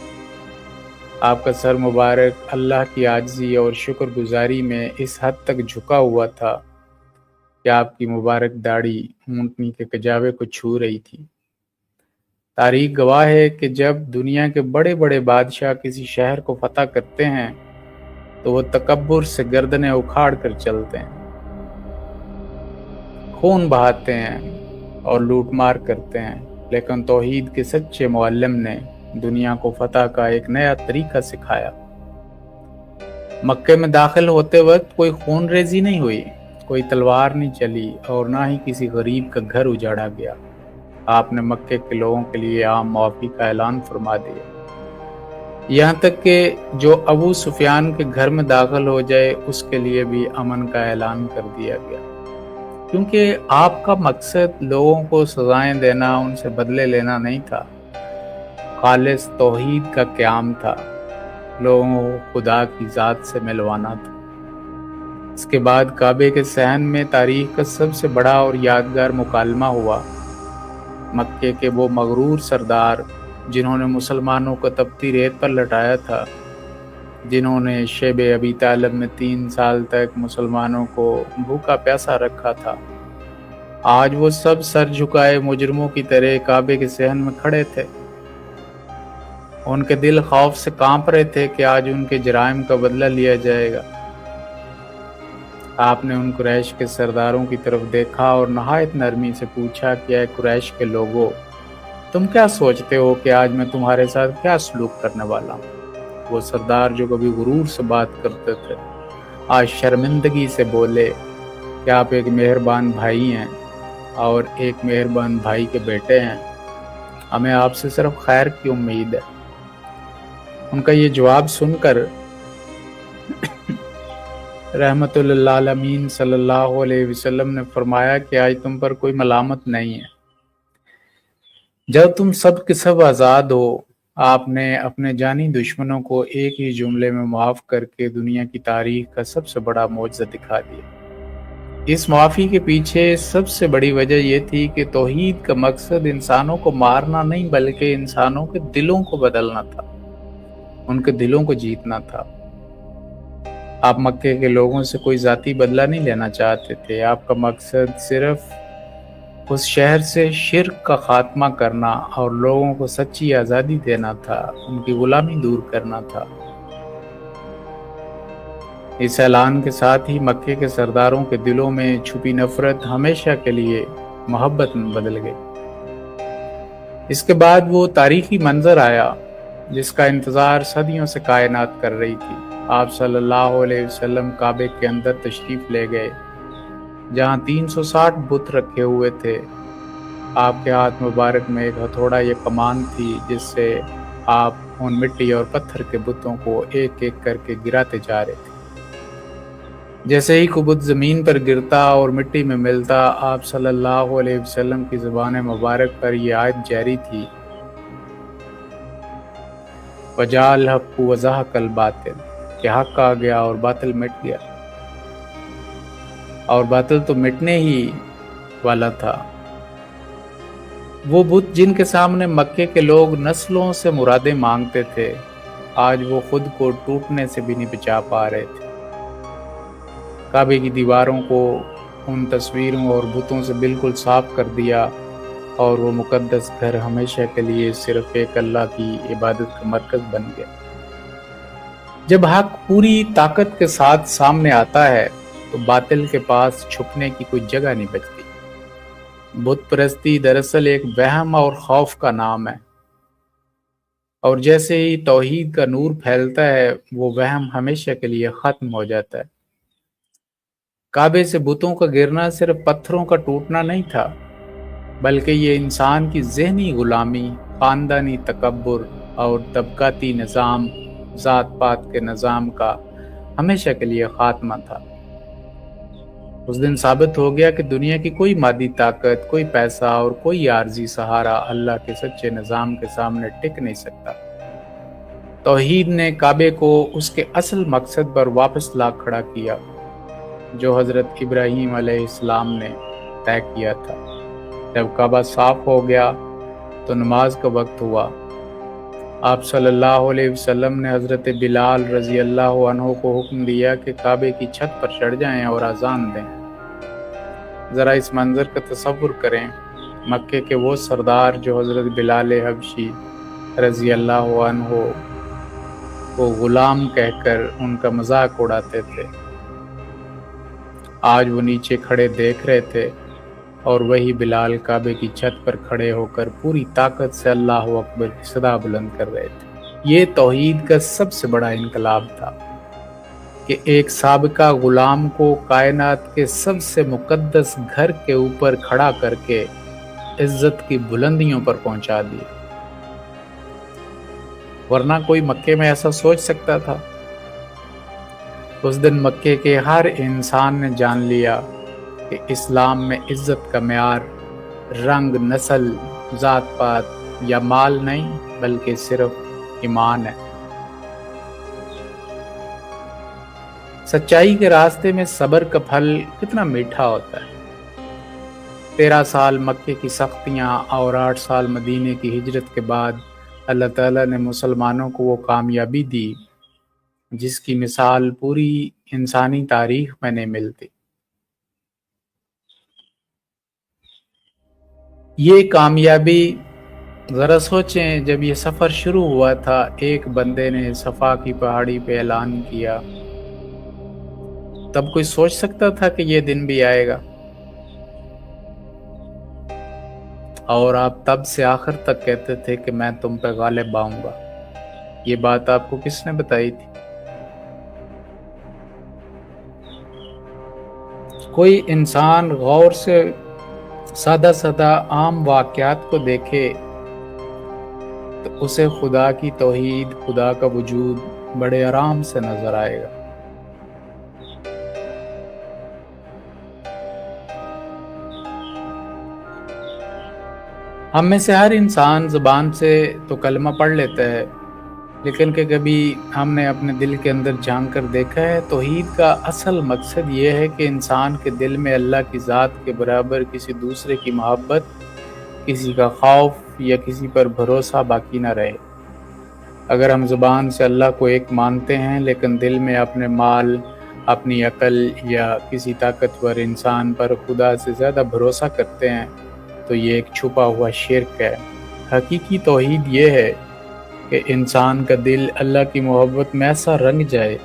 आपका सर मुबारक अल्लाह की आजिज़ी और शुक्रगुजारी में इस हद तक झुका हुआ था कि आपकी मुबारक दाढ़ी ऊँटनी के कजावे को छू रही थी। तारीख गवाह है कि जब दुनिया के बड़े बड़े बादशाह किसी शहर को फतह करते हैं तो वो तकब्बुर से गर्दनें उखाड़ कर चलते हैं, खून बहाते हैं और लूटमार करते हैं, लेकिन तौहीद के सच्चे मुअल्लिम ने दुनिया को फतह का एक नया तरीका सिखाया। मक्के में दाखिल होते वक्त कोई खून रेजी नहीं हुई, कोई तलवार नहीं चली और ना ही किसी गरीब का घर उजाड़ा गया। आपने मक्के के लोगों के लिए आम मुआफ़ी का ऐलान फरमा दिया, यहाँ तक कि जो अबू सुफियान के घर में दाखिल हो जाए उसके लिए भी अमन का ऐलान कर दिया गया, क्योंकि आपका मकसद लोगों को सजाएं देना, उनसे बदले लेना नहीं था, खालिस तौहीद का क़याम था, लोगों को खुदा की ज़ात से मिलवाना था। इसके बाद काबे के सहन में तारीख का सबसे बड़ा और यादगार मुकालमा हुआ। मक्के के वो मगरूर सरदार जिन्होंने मुसलमानों को तपती रेत पर लटाया था, जिन्होंने शेब अबी तालिब में 3 साल तक मुसलमानों को भूखा प्यासा रखा था, आज वो सब सर झुकाए मुजरिमों की तरह काबे के सहन में खड़े थे। उनके दिल खौफ से कांप रहे थे कि आज उनके जराइम का बदला लिया जाएगा। آپ نے ان قریش کے سرداروں کی طرف دیکھا اور نہایت نرمی سے پوچھا کہ اے قریش کے لوگوں، تم کیا سوچتے ہو کہ آج میں تمہارے ساتھ کیا سلوک کرنے والا ہوں؟ وہ سردار جو کبھی غرور سے بات کرتے تھے آج شرمندگی سے بولے کہ آپ ایک مہربان بھائی ہیں اور ایک مہربان بھائی کے بیٹے ہیں، ہمیں آپ سے صرف خیر کی امید ہے۔ ان کا یہ جواب سن کر رحمت اللہ عالمین صلی اللہ علیہ وسلم نے فرمایا کہ آج تم پر کوئی ملامت نہیں ہے، جب تم سب کے سب آزاد ہو۔ آپ نے اپنے جانی دشمنوں کو ایک ہی جملے میں معاف کر کے دنیا کی تاریخ کا سب سے بڑا معجزہ دکھا دیا۔ اس معافی کے پیچھے سب سے بڑی وجہ یہ تھی کہ توحید کا مقصد انسانوں کو مارنا نہیں بلکہ انسانوں کے دلوں کو بدلنا تھا، ان کے دلوں کو جیتنا تھا۔ آپ مکے کے لوگوں سے کوئی ذاتی بدلہ نہیں لینا چاہتے تھے، آپ کا مقصد صرف اس شہر سے شرک کا خاتمہ کرنا اور لوگوں کو سچی آزادی دینا تھا، ان کی غلامی دور کرنا تھا۔ اس اعلان کے ساتھ ہی مکے کے سرداروں کے دلوں میں چھپی نفرت ہمیشہ کے لیے محبت میں بدل گئی۔ اس کے بعد وہ تاریخی منظر آیا جس کا انتظار صدیوں سے کائنات کر رہی تھی۔ آپ صلی اللہ علیہ وسلم کعبے کے اندر تشریف لے گئے جہاں 360 بت رکھے ہوئے تھے۔ آپ کے ہاتھ مبارک میں ایک ہتھوڑا یہ کمان تھی جس سے آپ ان مٹی اور پتھر کے بتوں کو ایک ایک کر کے گراتے جا رہے تھے۔ جیسے ہی کوئی بت زمین پر گرتا اور مٹی میں ملتا، آپ صلی اللہ علیہ وسلم کی زبان مبارک پر یہ آیت جاری تھی، وَجَاءَ الْحَقُّ وَزَهَقَ الْبَاطِلُ، کہ حق آ گیا اور باطل مٹ گیا، اور باطل تو مٹنے ہی والا تھا۔ وہ بت جن کے سامنے مکے کے لوگ نسلوں سے مرادیں مانگتے تھے، آج وہ خود کو ٹوٹنے سے بھی نہیں بچا پا رہے تھے۔ کعبے کی دیواروں کو ان تصویروں اور بتوں سے بالکل صاف کر دیا اور وہ مقدس گھر ہمیشہ کے لیے صرف ایک اللہ کی عبادت کا مرکز بن گیا۔ جب حق پوری طاقت کے ساتھ سامنے آتا ہے تو باطل کے پاس چھپنے کی کوئی جگہ نہیں بچتی۔ بت پرستی دراصل ایک وہم اور خوف کا نام ہے، اور جیسے ہی توحید کا نور پھیلتا ہے وہ وہم ہمیشہ کے لیے ختم ہو جاتا ہے۔ کعبے سے بتوں کا گرنا صرف پتھروں کا ٹوٹنا نہیں تھا، بلکہ یہ انسان کی ذہنی غلامی، خاندانی تکبر اور طبقاتی نظام، ذات پات کے نظام کا ہمیشہ کے لیے خاتمہ تھا۔ اس دن ثابت ہو گیا کہ دنیا کی کوئی مادی طاقت، کوئی پیسہ اور کوئی عارضی سہارا اللہ کے سچے نظام کے سامنے ٹک نہیں سکتا۔ توحید نے کعبے کو اس کے اصل مقصد پر واپس لا کھڑا کیا جو حضرت ابراہیم علیہ السلام نے طے کیا تھا۔ جب کعبہ صاف ہو گیا تو نماز کا وقت ہوا۔ آپ صلی اللہ علیہ وسلم نے حضرت بلال رضی اللہ عنہ کو حکم دیا کہ کعبے کی چھت پر چڑھ جائیں اور اذان دیں۔ ذرا اس منظر کا تصور کریں، مکے کے وہ سردار جو حضرت بلال حبشی رضی اللہ عنہ کو غلام کہہ کر ان کا مذاق اڑاتے تھے، آج وہ نیچے کھڑے دیکھ رہے تھے، اور وہی بلال کعبے کی چھت پر کھڑے ہو کر پوری طاقت سے اللہ اکبر کی صدا بلند کر رہے تھے۔ یہ توحید کا سب سے بڑا انقلاب تھا کہ ایک سابقہ غلام کو کائنات کے سب سے مقدس گھر کے اوپر کھڑا کر کے عزت کی بلندیوں پر پہنچا دیا۔ ورنہ کوئی مکے میں ایسا سوچ سکتا تھا؟ اس دن مکے کے ہر انسان نے جان لیا کہ اسلام میں عزت کا معیار رنگ، نسل، ذات پات یا مال نہیں بلکہ صرف ایمان ہے۔ سچائی کے راستے میں صبر کا پھل کتنا میٹھا ہوتا ہے۔ 13 سال مکے کی سختیاں اور 8 سال مدینے کی ہجرت کے بعد اللہ تعالیٰ نے مسلمانوں کو وہ کامیابی دی جس کی مثال پوری انسانی تاریخ میں نہیں ملتی۔ یہ کامیابی، ذرا سوچیں، جب یہ سفر شروع ہوا تھا ایک بندے نے صفا کی پہاڑی پہ اعلان کیا तब कोई सोच सकता था कि ये दिन भी आएगा? और आप तब से आखिर तक कहते थे कि मैं तुम पे गालिब आऊंगा। ये बात आपको किसने बताई थी? कोई इंसान गौर से सादा सादा आम वाक़यात को देखे तो उसे खुदा की तौहीद, खुदा का वजूद बड़े आराम से नजर आएगा। हम में से हर इंसान ज़ुबान से तो कलमा पढ़ लेता है, लेकिन कि कभी हमने अपने दिल के अंदर झांक कर देखा है तौहीद का असल मकसद ये है कि इंसान के दिल में अल्लाह की ज़ात के बराबर किसी दूसरे की मोहब्बत, किसी का खौफ या किसी पर भरोसा बाकी ना रहे। अगर हम ज़ुबान से अल्लाह को एक मानते हैं लेकिन दिल में अपने माल, अपनी अकल या किसी ताकतवर इंसान पर खुदा से ज़्यादा भरोसा करते हैं तो ये एक छुपा हुआ शिर्क है। हकीकी तौहीद ये है कि इंसान का दिल अल्लाह की मोहब्बत में ऐसा रंग जाए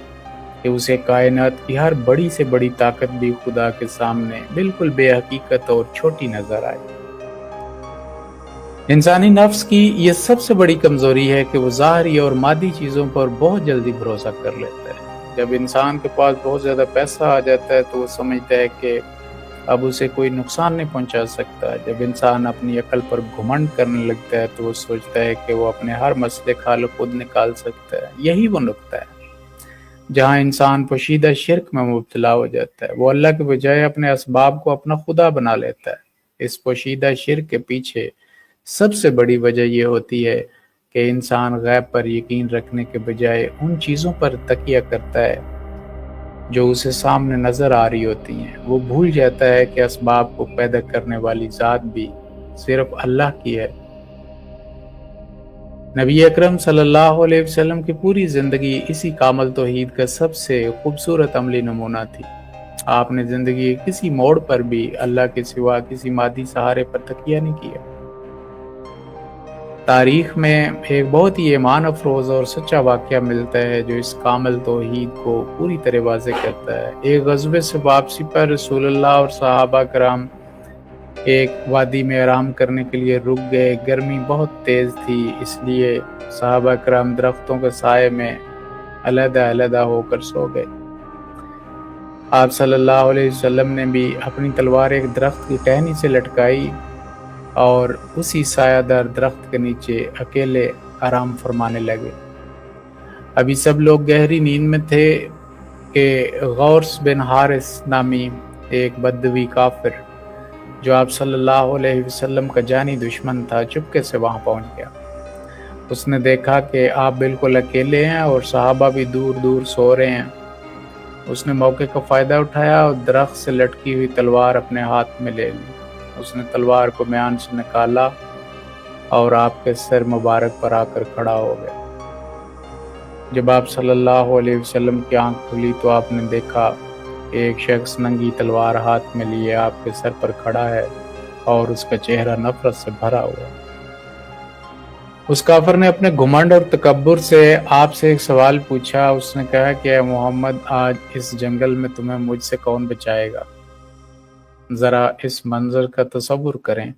कि उसे कायनात की हर बड़ी से बड़ी ताकत भी खुदा के सामने बिल्कुल बेहकीकत और छोटी नज़र आए। इंसानी नफ्स की ये सबसे बड़ी कमज़ोरी है कि वो ज़ाहरी और मादी चीज़ों पर बहुत जल्दी भरोसा कर लेता है। जब इंसान के पास बहुत ज़्यादा पैसा आ जाता है तो वो समझता है कि अब उसे कोई नुकसान नहीं पहुंचा सकता। जब इंसान अपनी अकल पर घुमंड करने लगता है तो वो सोचता है कि वो अपने हर मसले का हल खुद निकाल सकता है। यही वो नुक्ता है जहाँ इंसान पोशीदा शिर्क में मुब्तला हो जाता है। वो अल्लाह के बजाय अपने असबाब को अपना खुदा बना लेता है। इस पोशीदा शिर्क के पीछे सबसे बड़ी वजह यह होती है कि इंसान गैब पर यकीन रखने के बजाय उन चीज़ों पर तकिया करता है जो उसे सामने नज़र आ रही होती हैं। वो भूल जाता है कि असबाब को पैदा करने वाली ज़ात भी सिर्फ अल्लाह की है। नबी अकरम सल्लल्लाहु अलैहि वसल्लम की पूरी ज़िंदगी इसी कामल तौहीद का सबसे खूबसूरत अमली नमूना थी। आपने ज़िंदगी के किसी मोड़ पर भी अल्लाह के सिवा किसी मादी सहारे पर तकिया नहीं किया। तारीख में एक बहुत ही ईमान अफरोज़ और सच्चा वाक़या मिलता है जो इस कामिल तौहीद को पूरी तरह वाज़ेह करता है। एक ग़ज़वे से वापसी पर रसूलुल्लाह और सहाबा कराम एक वादी में आराम करने के लिए रुक गए। गर्मी बहुत तेज़ थी, इसलिए सहाबा कराम दरख्तों के साए में अलग-अलग होकर सो गए। आप सल्लल्लाहु अलैहि वसल्लम ने भी अपनी तलवार एक दरख्त की टहनी से लटकाई और उसी सायादार दरख्त के नीचे अकेले आराम फरमाने लगे। अभी सब लोग गहरी नींद में थे कि गौस बिन हारिस नामी एक बदवी काफिर जो आप सल्लल्लाहु अलैहि वसल्लम का जानी दुश्मन था, चुपके से वहां पहुंच गया। उसने देखा कि आप बिल्कुल अकेले हैं और सहाबा भी दूर दूर सो रहे हैं। उसने मौके का फ़ायदा उठाया और दरख्त से लटकी हुई तलवार अपने हाथ में ले ली। उसने तलवार को म्यान से निकाला और आपके सिर मुबारक पर आकर खड़ा हो गया। जब आप सल्लल्लाहु अलैहि वसल्लम की आंख खुली तो आपने देखा एक शख्स नंगी तलवार हाथ में लिए आपके सर पर खड़ा है और उसका चेहरा नफरत से भरा हुआ। उस काफिर ने अपने घुमंड और तकब्बुर से आपसे एक सवाल पूछा। उसने कहा कि ऐ मोहम्मद, आज इस जंगल में तुम्हें मुझसे कौन बचाएगा? ज़रा इस मंजर का तसव्वुर करें।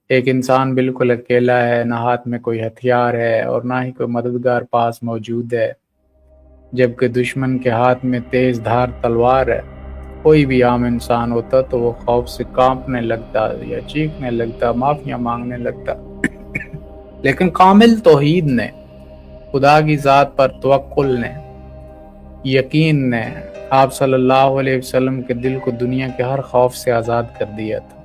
एक इंसान बिल्कुल अकेला है, ना हाथ में कोई हथियार है और ना ही कोई मददगार पास मौजूद है, जबकि दुश्मन के हाथ में तेज धार तलवार है। कोई भी आम इंसान होता तो वो खौफ से कांपने लगता या चीखने लगता, माफिया मांगने लगता। लेकिन कामिल तौहीद ने, खुदा की ज़ात पर तवक्कुल ने, यकीन ने आप सल्लल्लाहु अलैहि वसल्लम के दिल को दुनिया के हर खौफ से आज़ाद कर दिया था।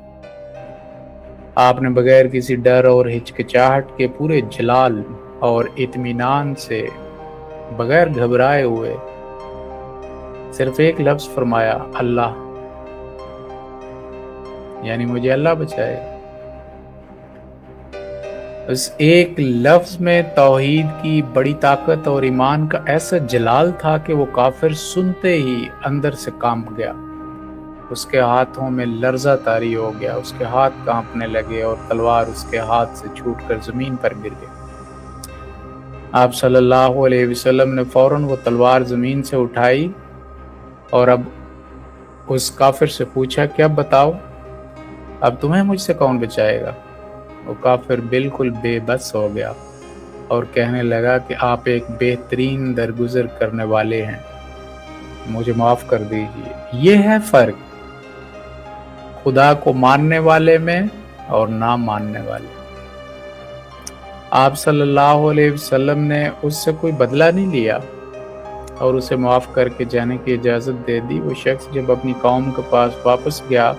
आपने बगैर किसी डर और हिचकिचाहट के पूरे जलाल और इत्मीनान से, बगैर घबराए हुए सिर्फ एक लफ्ज़ फरमाया, अल्लाह, यानी मुझे अल्लाह बचाए। उस एक लफ्ज़ में तौहीद की बड़ी ताकत और ईमान का ऐसा जलाल था कि वो काफिर सुनते ही अंदर से कांप गया। उसके हाथों में लर्जा तारी हो गया, उसके हाथ कांपने लगे और तलवार उसके हाथ से छूटकर ज़मीन पर गिर गई। आप सल्लल्लाहु अलैहि वसल्लम ने फ़ौरन वो तलवार ज़मीन से उठाई اور اب اس کافر سے پوچھا کہ اب بتاؤ اب تمہیں مجھ سے کون بچائے گا؟ وہ کافر بالکل بے بس ہو گیا اور کہنے لگا کہ آپ ایک بہترین درگزر کرنے والے ہیں، مجھے معاف کر دیجیے۔ یہ ہے فرق خدا کو ماننے والے میں اور نہ ماننے والے۔ آپ صلی اللہ علیہ وسلم نے اس سے کوئی بدلہ نہیں لیا اور اسے معاف کر کے جانے کی اجازت دے دی۔ وہ شخص جب اپنی قوم کے پاس واپس گیا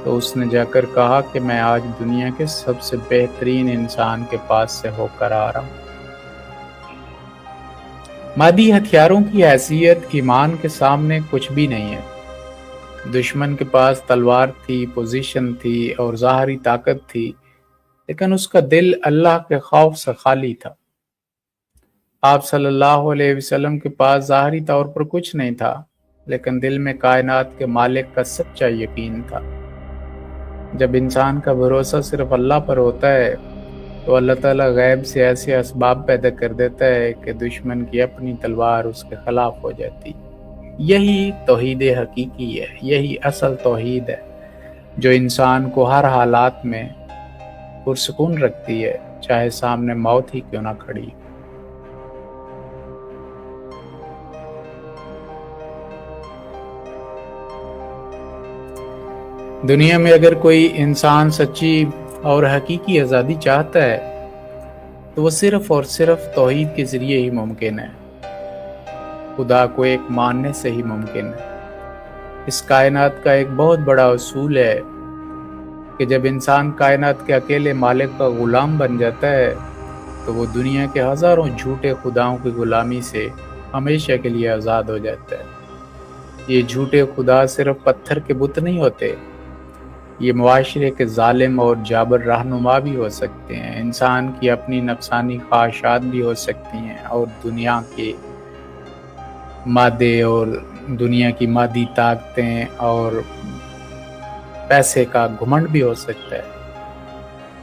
تو اس نے جا کر کہا کہ میں آج دنیا کے سب سے بہترین انسان کے پاس سے ہو کر آ رہا ہوں۔ مادی ہتھیاروں کی حیثیت ایمان کے سامنے کچھ بھی نہیں ہے۔ دشمن کے پاس تلوار تھی، پوزیشن تھی اور ظاہری طاقت تھی، لیکن اس کا دل اللہ کے خوف سے خالی تھا۔ آپ صلی اللہ علیہ وسلم کے پاس ظاہری طور پر کچھ نہیں تھا، لیکن دل میں کائنات کے مالک کا سچا یقین تھا۔ جب انسان کا بھروسہ صرف اللہ پر ہوتا ہے تو اللہ تعالیٰ غیب سے ایسے اسباب پیدا کر دیتا ہے کہ دشمن کی اپنی تلوار اس کے خلاف ہو جاتی۔ یہی توحید حقیقی ہے، یہی اصل توحید ہے جو انسان کو ہر حالات میں پرسکون رکھتی ہے، چاہے سامنے موت ہی کیوں نہ کھڑی۔ دنیا میں اگر کوئی انسان سچی اور حقیقی آزادی چاہتا ہے تو وہ صرف اور صرف توحید کے ذریعے ہی ممکن ہے، خدا کو ایک ماننے سے ہی ممکن ہے۔ اس کائنات کا ایک بہت بڑا اصول ہے کہ جب انسان کائنات کے اکیلے مالک کا غلام بن جاتا ہے تو وہ دنیا کے ہزاروں جھوٹے خداؤں کی غلامی سے ہمیشہ کے لیے آزاد ہو جاتا ہے۔ یہ جھوٹے خدا صرف پتھر کے بت نہیں ہوتے، یہ معاشرے کے ظالم اور جابر رہنما بھی ہو سکتے ہیں، انسان کی اپنی نفسانی خواہشات بھی ہو سکتی ہیں، اور دنیا کے مادے اور دنیا کی مادی طاقتیں اور پیسے کا گھمنڈ بھی ہو سکتا ہے۔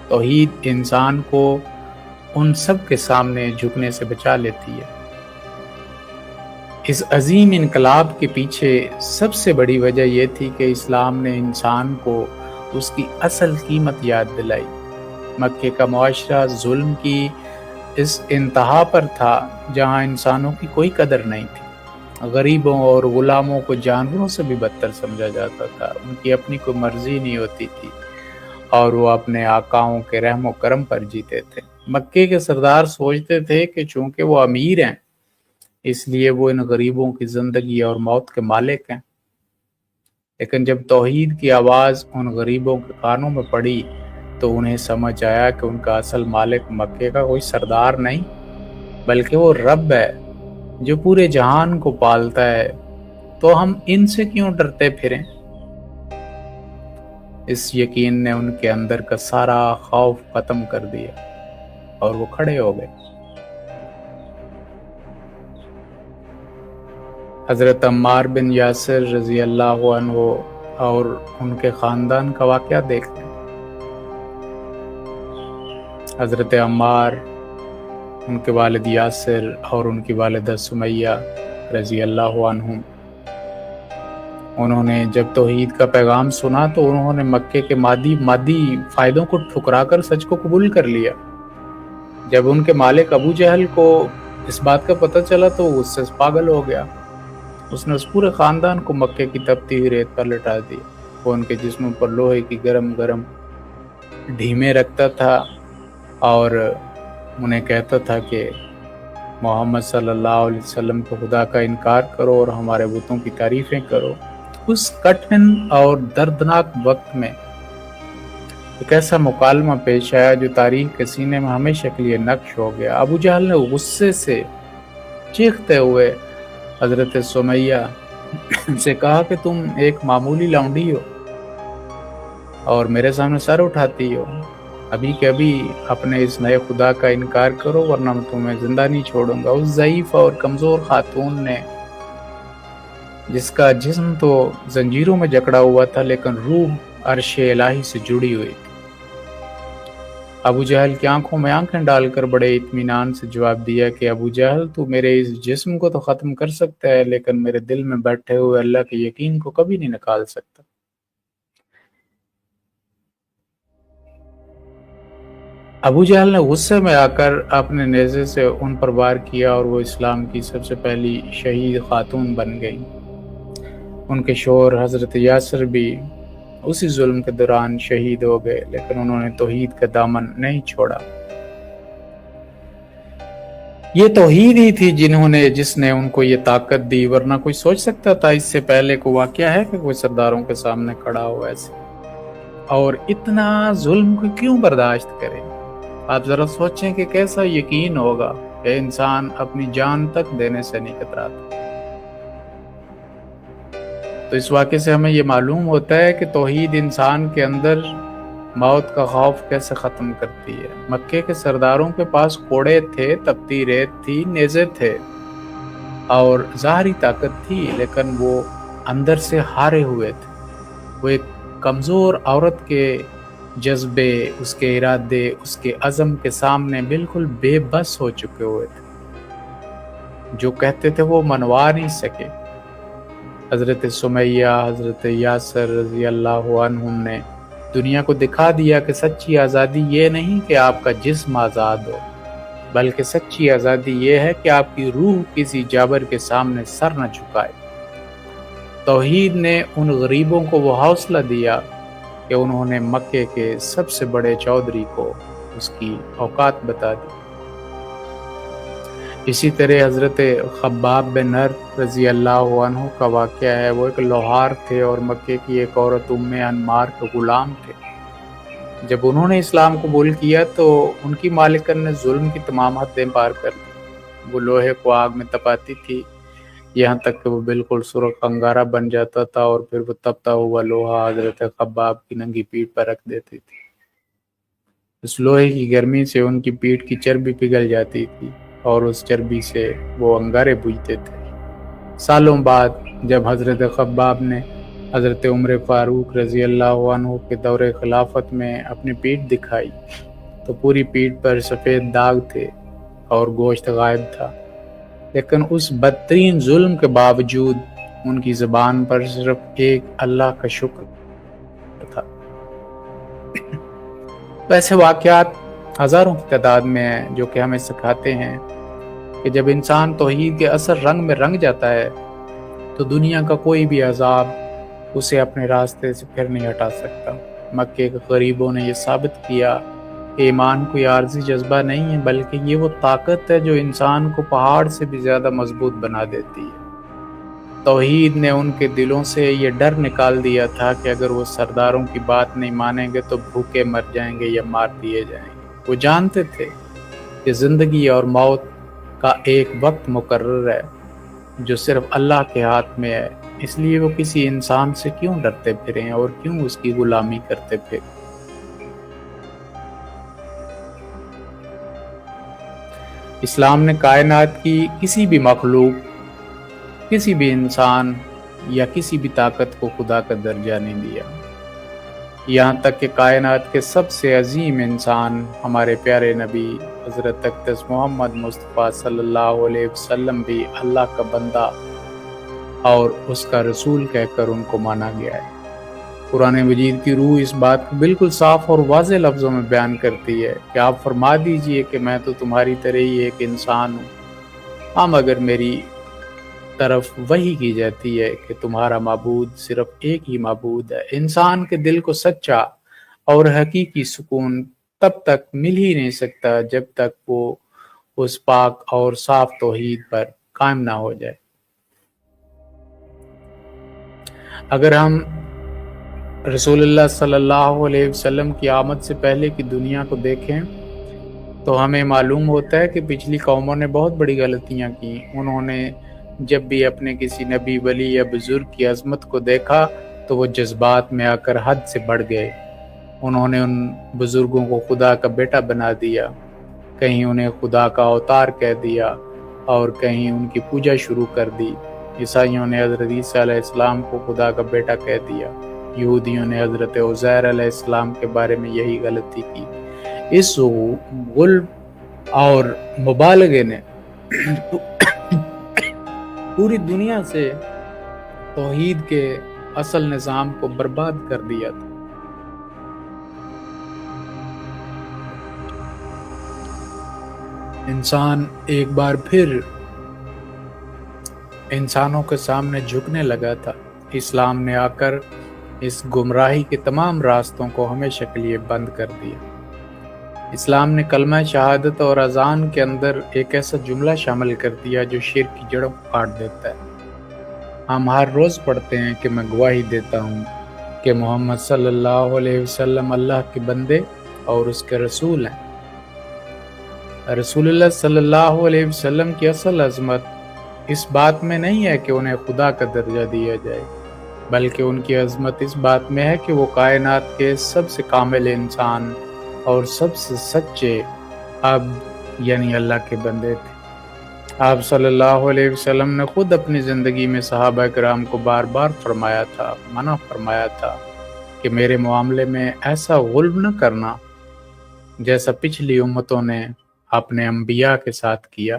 توحید انسان کو ان سب کے سامنے جھکنے سے بچا لیتی ہے۔ اس عظیم انقلاب کے پیچھے سب سے بڑی وجہ یہ تھی کہ اسلام نے انسان کو اس کی اصل قیمت یاد دلائی۔ مکے کا معاشرہ ظلم کی اس انتہا پر تھا جہاں انسانوں کی کوئی قدر نہیں تھی، غریبوں اور غلاموں کو جانوروں سے بھی بدتر سمجھا جاتا تھا، ان کی اپنی کوئی مرضی نہیں ہوتی تھی اور وہ اپنے آقاؤں کے رحم و کرم پر جیتے تھے۔ مکے کے سردار سوچتے تھے کہ چونکہ وہ امیر ہیں اس لیے وہ ان غریبوں کی زندگی اور موت کے مالک ہیں، لیکن جب توحید کی آواز ان غریبوں کے کانوں میں پڑی تو انہیں سمجھ آیا کہ ان کا اصل مالک مکے کا کوئی سردار نہیں بلکہ وہ رب ہے جو پورے جہان کو پالتا ہے، تو ہم ان سے کیوں ڈرتے پھریں؟ اس یقین نے ان کے اندر کا سارا خوف ختم کر دیا اور وہ کھڑے ہو گئے۔ حضرت عمار بن یاسر رضی اللہ عنہ اور ان کے خاندان کا واقعہ دیکھتے ہیں۔ حضرت عمار، ان کے والد یاسر اور ان کی والدہ سمیہ رضی اللہ عنہم، انہوں نے جب توحید کا پیغام سنا تو انہوں نے مکے کے مادی فائدوں کو ٹھکرا کر سچ کو قبول کر لیا۔ جب ان کے مالک ابو جہل کو اس بات کا پتہ چلا تو وہ اس سے پاگل ہو گیا، اس نے اس پورے خاندان کو مکے کی تپتی ہوئی ریت پر لٹا دیا۔ وہ ان کے جسموں پر لوہے کی گرم ڈھیمیں رکھتا تھا اور انہیں کہتا تھا کہ محمد صلی اللہ علیہ وسلم کو خدا کا انکار کرو اور ہمارے بتوں کی تعریفیں کرو۔ اس کٹھن اور دردناک وقت میں ایک ایسا مکالمہ پیش آیا جو تاریخ کے سینے میں ہمیشہ کے لیے نقش ہو گیا۔ ابو جہل نے غصے سے چیختے ہوئے حضرت سمیہ سے کہا کہ تم ایک معمولی لونڈی ہو اور میرے سامنے سر اٹھاتی ہو، ابھی کے ابھی اپنے اس نئے خدا کا انکار کرو ورنہ میں تمہیں زندہ نہیں چھوڑوں گا۔ اس ضعیف اور کمزور خاتون نے، جس کا جسم تو زنجیروں میں جکڑا ہوا تھا لیکن روح عرش الہی سے جڑی ہوئی تھی، ابو جہل کی آنکھوں میں آنکھیں ڈال کر بڑے اطمینان سے جواب دیا کہ ابو جہل تو میرے اس جسم کو تو ختم کر سکتا ہے لیکن میرے دل میں بیٹھے ہوئے اللہ کے یقین کو کبھی نہیں نکال سکتا۔ ابو جہل نے غصے میں آ کر اپنے نیزے سے ان پر وار کیا اور وہ اسلام کی سب سے پہلی شہید خاتون بن گئی۔ ان کے شوہر حضرت یاسر بھی اسی ظلم کے دوران شہید ہو گئے، لیکن انہوں نے توحید کا دامن نہیں چھوڑا۔ یہ توحید ہی تھی جس نے ان کو یہ طاقت دی، ورنہ کوئی سوچ سکتا تھا اس سے پہلے کو واقعہ ہے کہ کوئی سرداروں کے سامنے کھڑا ہو ایسے اور اتنا ظلم کو کیوں برداشت کرے؟ آپ ذرا سوچیں کہ کیسا یقین ہوگا کہ انسان اپنی جان تک دینے سے نہیں کتراتا۔ تو اس واقعے سے ہمیں یہ معلوم ہوتا ہے کہ توحید انسان کے اندر موت کا خوف کیسے ختم کرتی ہے۔ مکے کے سرداروں کے پاس کوڑے تھے، تپتی ریت تھی، نیزے تھے اور ظاہری طاقت تھی، لیکن وہ اندر سے ہارے ہوئے تھے۔ وہ ایک کمزور عورت کے جذبے، اس کے ارادے، اس کے عزم کے سامنے بالکل بے بس ہو چکے ہوئے تھے۔ جو کہتے تھے وہ منوا نہیں سکے۔ حضرت سمیہ، حضرت یاسر رضی اللہ عنہم نے دنیا کو دکھا دیا کہ سچی آزادی یہ نہیں کہ آپ کا جسم آزاد ہو، بلکہ سچی آزادی یہ ہے کہ آپ کی روح کسی جابر کے سامنے سر نہ جھکائے۔ توحید نے ان غریبوں کو وہ حوصلہ دیا کہ انہوں نے مکے کے سب سے بڑے چودھری کو اس کی اوقات بتا دی۔ اسی طرح حضرت خباب بن ارت رضی اللہ عنہ کا واقعہ ہے۔ وہ ایک لوہار تھے اور مکے کی ایک عورت ام انمار کے غلام تھے۔ جب انہوں نے اسلام قبول کیا تو ان کی مالکن نے ظلم کی تمام حدیں پار کر دی۔ وہ لوہے کو آگ میں تپاتی تھی، یہاں تک کہ وہ بالکل سرخ انگارہ بن جاتا تھا، اور پھر وہ تپتا ہوا لوہا حضرت خباب کی ننگی پیٹھ پر رکھ دیتی تھی۔ اس لوہے کی گرمی سے ان کی پیٹھ کی چربی پگھل جاتی تھی اور اس چربی سے وہ انگارے بوجھتے تھے۔ سالوں بعد جب حضرت خباب نے حضرت عمر فاروق رضی اللہ عنہ کے دور خلافت میں اپنی پیٹھ دکھائی تو پوری پیٹھ پر سفید داغ تھے اور گوشت غائب تھا، لیکن اس بدترین ظلم کے باوجود ان کی زبان پر صرف ایک اللہ کا شکر تھا۔ ایسے واقعات ہزاروں کی تعداد میں ہیں جو کہ ہمیں سکھاتے ہیں کہ جب انسان توحید کے اثر رنگ میں رنگ جاتا ہے تو دنیا کا کوئی بھی عذاب اسے اپنے راستے سے پھر نہیں ہٹا سکتا۔ مکے کے غریبوں نے یہ ثابت کیا کہ ایمان کوئی عارضی جذبہ نہیں ہے، بلکہ یہ وہ طاقت ہے جو انسان کو پہاڑ سے بھی زیادہ مضبوط بنا دیتی ہے۔ توحید نے ان کے دلوں سے یہ ڈر نکال دیا تھا کہ اگر وہ سرداروں کی بات نہیں مانیں گے تو بھوکے مر جائیں گے یا مار دیے جائیں گے۔ وہ جانتے تھے کہ زندگی اور موت کا ایک وقت مقرر ہے جو صرف اللہ کے ہاتھ میں ہے، اس لیے وہ کسی انسان سے کیوں ڈرتے پھریں اور کیوں اس کی غلامی کرتے پھریں۔ اسلام نے کائنات کی کسی بھی مخلوق، کسی بھی انسان یا کسی بھی طاقت کو خدا کا درجہ نہیں دیا، یہاں تک کہ کائنات کے سب سے عظیم انسان ہمارے پیارے نبی حضرت اقدس محمد مصطفیٰ صلی اللہ علیہ وسلم بھی اللہ کا بندہ اور اس کا رسول کہہ کر ان کو مانا گیا ہے۔ قرآن مجید کی روح اس بات کو بالکل صاف اور واضح لفظوں میں بیان کرتی ہے کہ آپ فرما دیجئے کہ میں تو تمہاری طرح ہی ایک انسان ہوں، ہاں مگر میری طرف وحی کی جاتی ہے کہ تمہارا معبود صرف ایک ہی معبود ہے۔ انسان کے دل کو سچا اور حقیقی سکون تب تک مل ہی نہیں سکتا جب تک وہ اس پاک اور صاف توحید پر قائم نہ ہو جائے۔ اگر ہم رسول اللہ صلی اللہ علیہ وسلم کی آمد سے پہلے کی دنیا کو دیکھیں تو ہمیں معلوم ہوتا ہے کہ پچھلی قوموں نے بہت بڑی غلطیاں کی۔ انہوں نے جب بھی اپنے کسی نبی، ولی یا بزرگ کی عظمت کو دیکھا تو وہ جذبات میں آ کر حد سے بڑھ گئے۔ انہوں نے ان بزرگوں کو خدا کا بیٹا بنا دیا، کہیں انہیں خدا کا اوتار کہہ دیا اور کہیں ان کی پوجا شروع کر دی۔ عیسائیوں نے حضرت عیسیٰ علیہ السلام کو خدا کا بیٹا کہہ دیا، یہودیوں نے حضرت عزیر علیہ السلام کے بارے میں یہی غلطی کی۔ اس غلب اور مبالغے نے پوری دنیا سے توحید کے اصل نظام کو برباد کر دیا تھا۔ انسان ایک بار پھر انسانوں کے سامنے جھکنے لگا تھا۔ اسلام نے آ کر اس گمراہی کے تمام راستوں کو ہمیشہ کے لیے بند کر دیا۔ اسلام نے کلمہ شہادت اور اذان کے اندر ایک ایسا جملہ شامل کر دیا جو شرک کی جڑوں کو کاٹ دیتا ہے۔ ہم ہر روز پڑھتے ہیں کہ میں گواہی دیتا ہوں کہ محمد صلی اللہ علیہ وسلم اللہ کے بندے اور اس کے رسول ہیں۔ رسول اللہ صلی اللہ علیہ وسلم کی اصل عظمت اس بات میں نہیں ہے کہ انہیں خدا کا درجہ دیا جائے، بلکہ ان کی عظمت اس بات میں ہے کہ وہ کائنات کے سب سے کامل انسان اور سب سے سچے عبد یعنی اللہ کے بندے تھے۔ آپ صلی اللہ علیہ وسلم نے خود اپنی زندگی میں صحابہ کرام کو بار بار منع فرمایا تھا کہ میرے معاملے میں ایسا غلب نہ کرنا جیسا پچھلی امتوں نے اپنے انبیاء کے ساتھ کیا۔